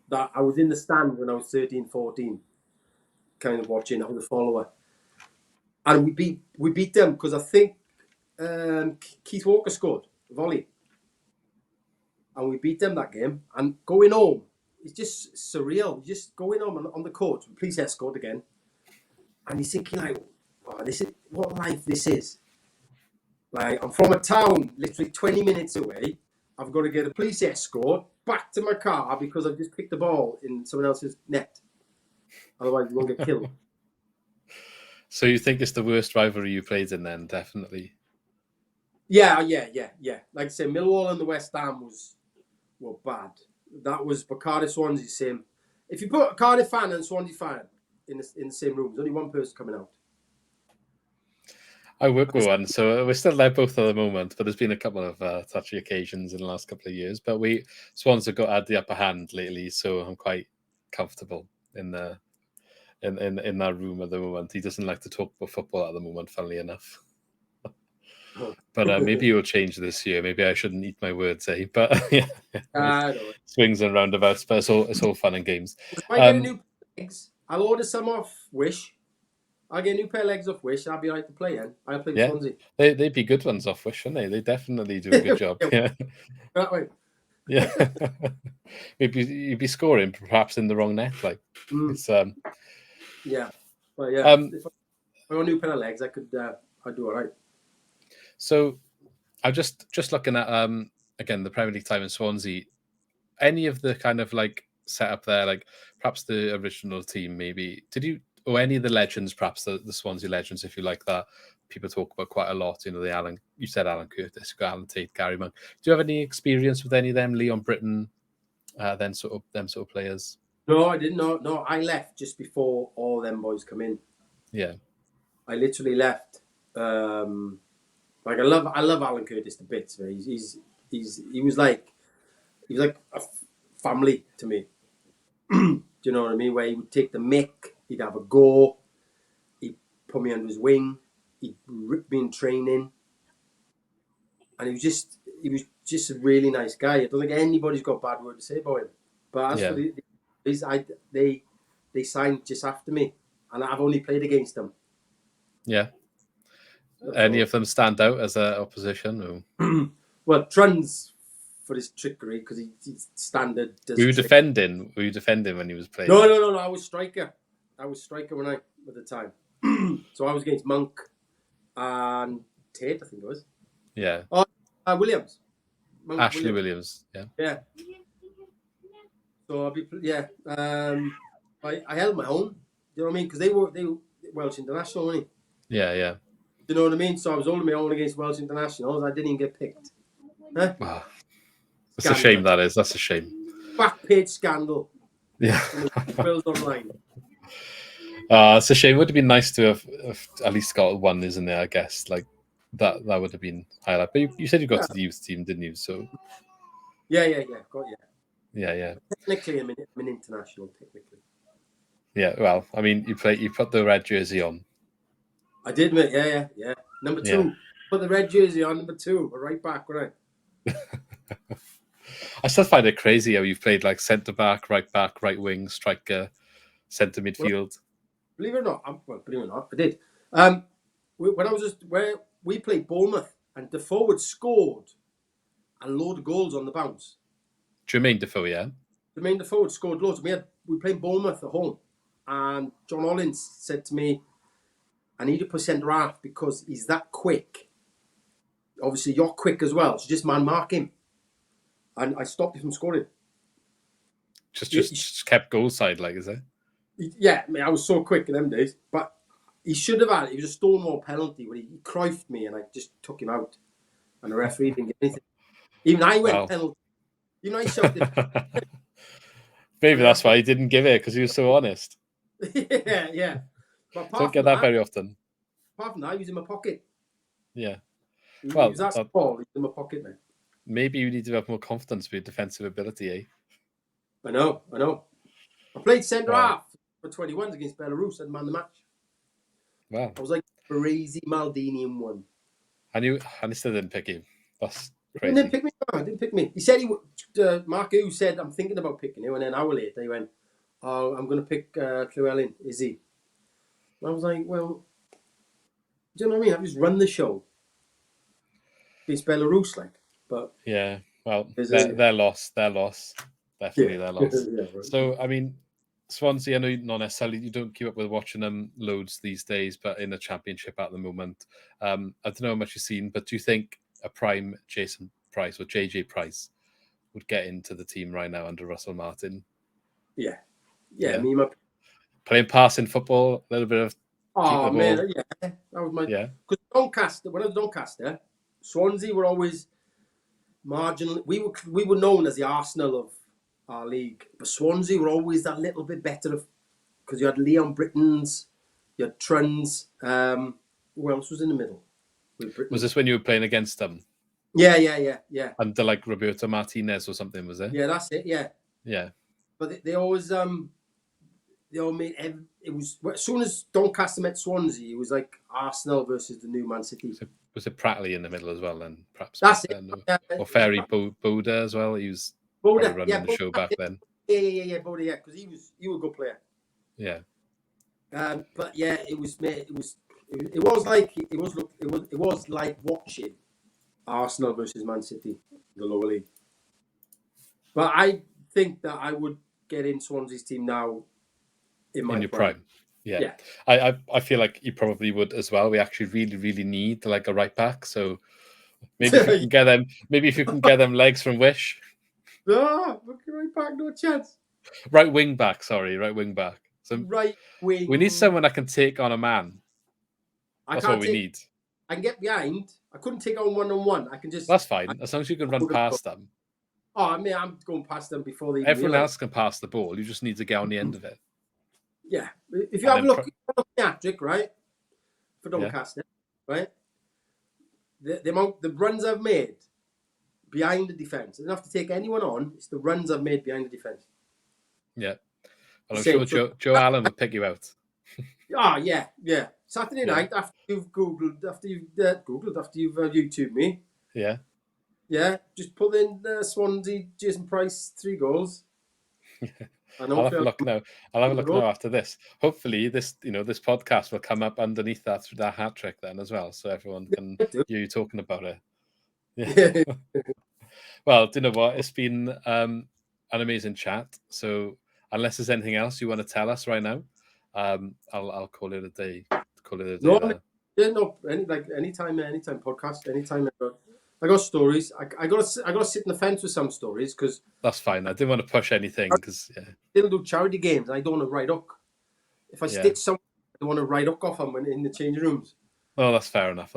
That I was in the stand when I was 13, 14, kind of watching. I was a follower. And we beat them because I think Keith Walker scored a volley. And we beat them that game. And going home, it's just surreal. Just going home on the court, police escort again. And you're thinking like, oh, this is what life this is. Like, I'm from a town literally 20 minutes away. I've got to get a police escort back to my car because I've just picked the ball in someone else's net. Otherwise, you won't get killed. So you think it's the worst rivalry you played in then, definitely? Yeah. Like I say, Millwall and the West Ham were bad. That was, but Cardiff Swansea, same. If you put a Cardiff fan and a Swansea fan in the same room, there's only one person coming out. I work with one, so we're still there both at the moment, but there's been a couple of touchy occasions in the last couple of years. But Swans have had the upper hand lately, so I'm quite comfortable in that room at the moment. He doesn't like to talk about football at the moment, funnily enough. But maybe it will change this year. Maybe I shouldn't eat my words, eh? But yeah, swings and roundabouts. But it's all fun and games. If I get a new legs, I'll order some off Wish. I'll get a new pair of legs off Wish. I'll be right to play then. I'll play with Swansea. They'd be good ones off Wish, wouldn't they? They definitely do a good job. Yeah. That way. Yeah. Maybe you'd be scoring perhaps in the wrong net. Like it's yeah. Well, yeah. If I got a new pair of legs, I'd do all right. So I'm just looking at again the Premier League time in Swansea. Any of the kind of like setup there, like perhaps the original team, maybe or any of the legends, perhaps the Swansea legends, if you like that. People talk about quite a lot. You know, you said Alan Curtis, you got Alan Tate, Gary Monk. Do you have any experience with any of them? Leon Britton, them sort of players? No, I didn't know. No, I left just before all them boys come in. Yeah, I literally left. Like I love Alan Curtis to bits. Man. He was like a family to me. Do you know what I mean? Where he would take the mick, he'd have a go, he'd put me under his wing. He ripped me in training, and he was just a really nice guy. I don't think anybody's got a bad word to say about him. But as for they signed just after me, and I've only played against them. Yeah. Any of them stand out as an opposition? Or? Well, Trun's for his trickery because he's standard. Were you defending? Were you defending when he was playing? No. I was striker. I was striker when at the time. So I was against Monk and Tate, I think it was. Yeah. Oh, Williams. Monk Ashley Williams. Yeah. Yeah. So I held my own. You know what I mean? Because they were Welsh international, weren't they? Yeah. You know what I mean? So I was holding my own against Welsh internationals. I didn't even get picked. Huh? Wow. That's a shame, that is. That's a shame. Back page scandal. Yeah. Bills online. It's a shame. It would have been nice to have at least got one, isn't it? I guess like that would have been highlight. But you said you got to the youth team, didn't you? So yeah. Got Yeah. Technically, I'm an international. Technically. Yeah. Well, I mean, you put the red jersey on. I did, mate. Yeah. Number 2. Yeah. Put the red jersey on. Number 2. We're right back, right? I still find it crazy how you've played like centre back, right wing, striker, centre midfield. Believe it or not, I did. When I was where we played Bournemouth, and the forward scored a load of goals on the bounce. Jermaine Defoe, yeah. Jermaine Defoe scored loads. We played Bournemouth at home, and John Hollins said to me, "I need to put centre half because he's that quick. Obviously, you're quick as well, so just man mark him." And I stopped him from scoring. Just kept goal side, like, is it? Yeah, I mean, I was so quick in them days. But he should have had it. It was a Stonewall penalty where he Cruyffed me and I just took him out. And the referee didn't get anything. Even I went penalty. You know, I shouted. Maybe that's why he didn't give it, because he was so honest. Yeah. But don't get that very often. Apart from that, he was in my pocket. Yeah. He was that small. He was in my pocket, man. Maybe you need to have more confidence with your defensive ability, eh? I know. I played centre half for 21s against Belarus and man the match. Wow. I was like Baresi, Maldini in one. And he still didn't pick you. That's crazy. He didn't pick me. No, didn't pick me. He said Mark Hugh said, "I'm thinking about picking you," and then an hour later he went, "Oh, I'm going to pick Llewellyn. Is he?" And I was like, "Well, do you know what I mean? I've just run the show. It's Belarus, like." But yeah, well, their loss. Definitely their loss. Yeah, right. So, I mean, Swansea, I know not necessarily, you don't keep up with watching them loads these days, but in the championship at the moment, I don't know how much you've seen, but do you think a prime Jason Price or JJ Price would get into the team right now under Russell Martin? Yeah. I mean, playing passing football, a little bit of. Oh man, yeah, that was my. Yeah. Because Doncaster, when I was Doncaster, Swansea were always marginal. We were known as the Arsenal of our league, but Swansea were always that little bit better because you had Leon Britton's, you had Truns. Who else was in the middle? Was this when you were playing against them? Yeah. Under like Roberto Martinez or something, was it? Yeah, that's it. Yeah. But they always they all made it was as soon as Doncaster met Swansea, it was like Arsenal versus the new Man City. Was it Prattley in the middle as well? Then perhaps that's it. Or Ferry Boda as well. He was running the show back then. Yeah, Boda, yeah, because he was a good player. Yeah. But yeah, it was like watching Arsenal versus Man City, the lower league. But I think that I would get in Swansea's team now in your prime. Yeah. I feel like you probably would as well. We actually really, really need like a right back. So maybe if you can get them, legs from Wish. No, right back, no chance. Right wing back. So right wing. We need someone that can take on a man. That's what we need. I can get behind. I couldn't take on 1-on-1. I can just. That's fine, as long as you can run past them. Oh, I mean, I'm going past them before they. Everyone else can pass the ball. You just need to get on the end of it. Yeah, if you have a look at the hat-trick, right, for Doncaster, right, the runs I've made behind the defence. I don't have to take anyone on. It's the runs I've made behind the defence. Yeah, well, I'm sure Joe Allen would pick you out. Oh, yeah. Saturday night after you've YouTubed me. Yeah. Yeah, just put in Swansea, Jason Price, 3 goals. I'll have a look now. I'll have a look now after this. Hopefully, this this podcast will come up underneath that hat trick then as well, so everyone can hear you talking about it. Yeah. Well, do you know what? It's been an amazing chat. So unless there's anything else you want to tell us right now, I'll call it a day. Call it a day. Anytime podcast, anytime. I got stories. I got to sit in the fence with some stories because that's fine. I didn't want to push anything because they'll do charity games. And I don't want to write hook. If I stitch someone, I don't want to write hook off them when in the changing rooms. Oh, that's fair enough.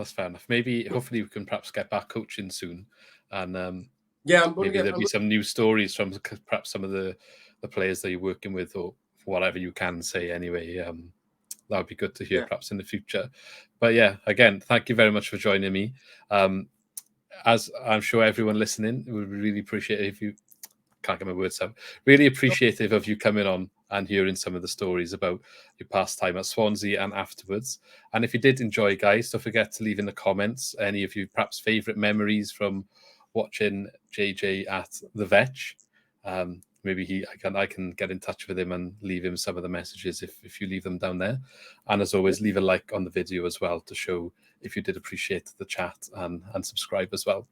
Maybe, hopefully, we can perhaps get back coaching soon, and maybe there'll be some new stories from perhaps some of the players that you're working with, or whatever you can say. Anyway, that would be good to hear perhaps in the future. But yeah, again, thank you very much for joining me. As I'm sure everyone listening would really appreciate it if you can't get my words out. Really appreciative of you coming on and hearing some of the stories about your past time at Swansea and afterwards. And if you did enjoy, guys, don't forget to leave in the comments any of you perhaps favourite memories from watching JJ at the Vetch. Maybe I can get in touch with him and leave him some of the messages if you leave them down there. And as always, leave a like on the video as well to show if you did appreciate the chat, and subscribe as well.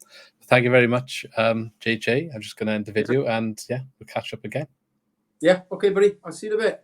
Thank you very much, JJ. I'm just going to end the video and we'll catch up again. Yeah, okay, buddy. I'll see you in a bit.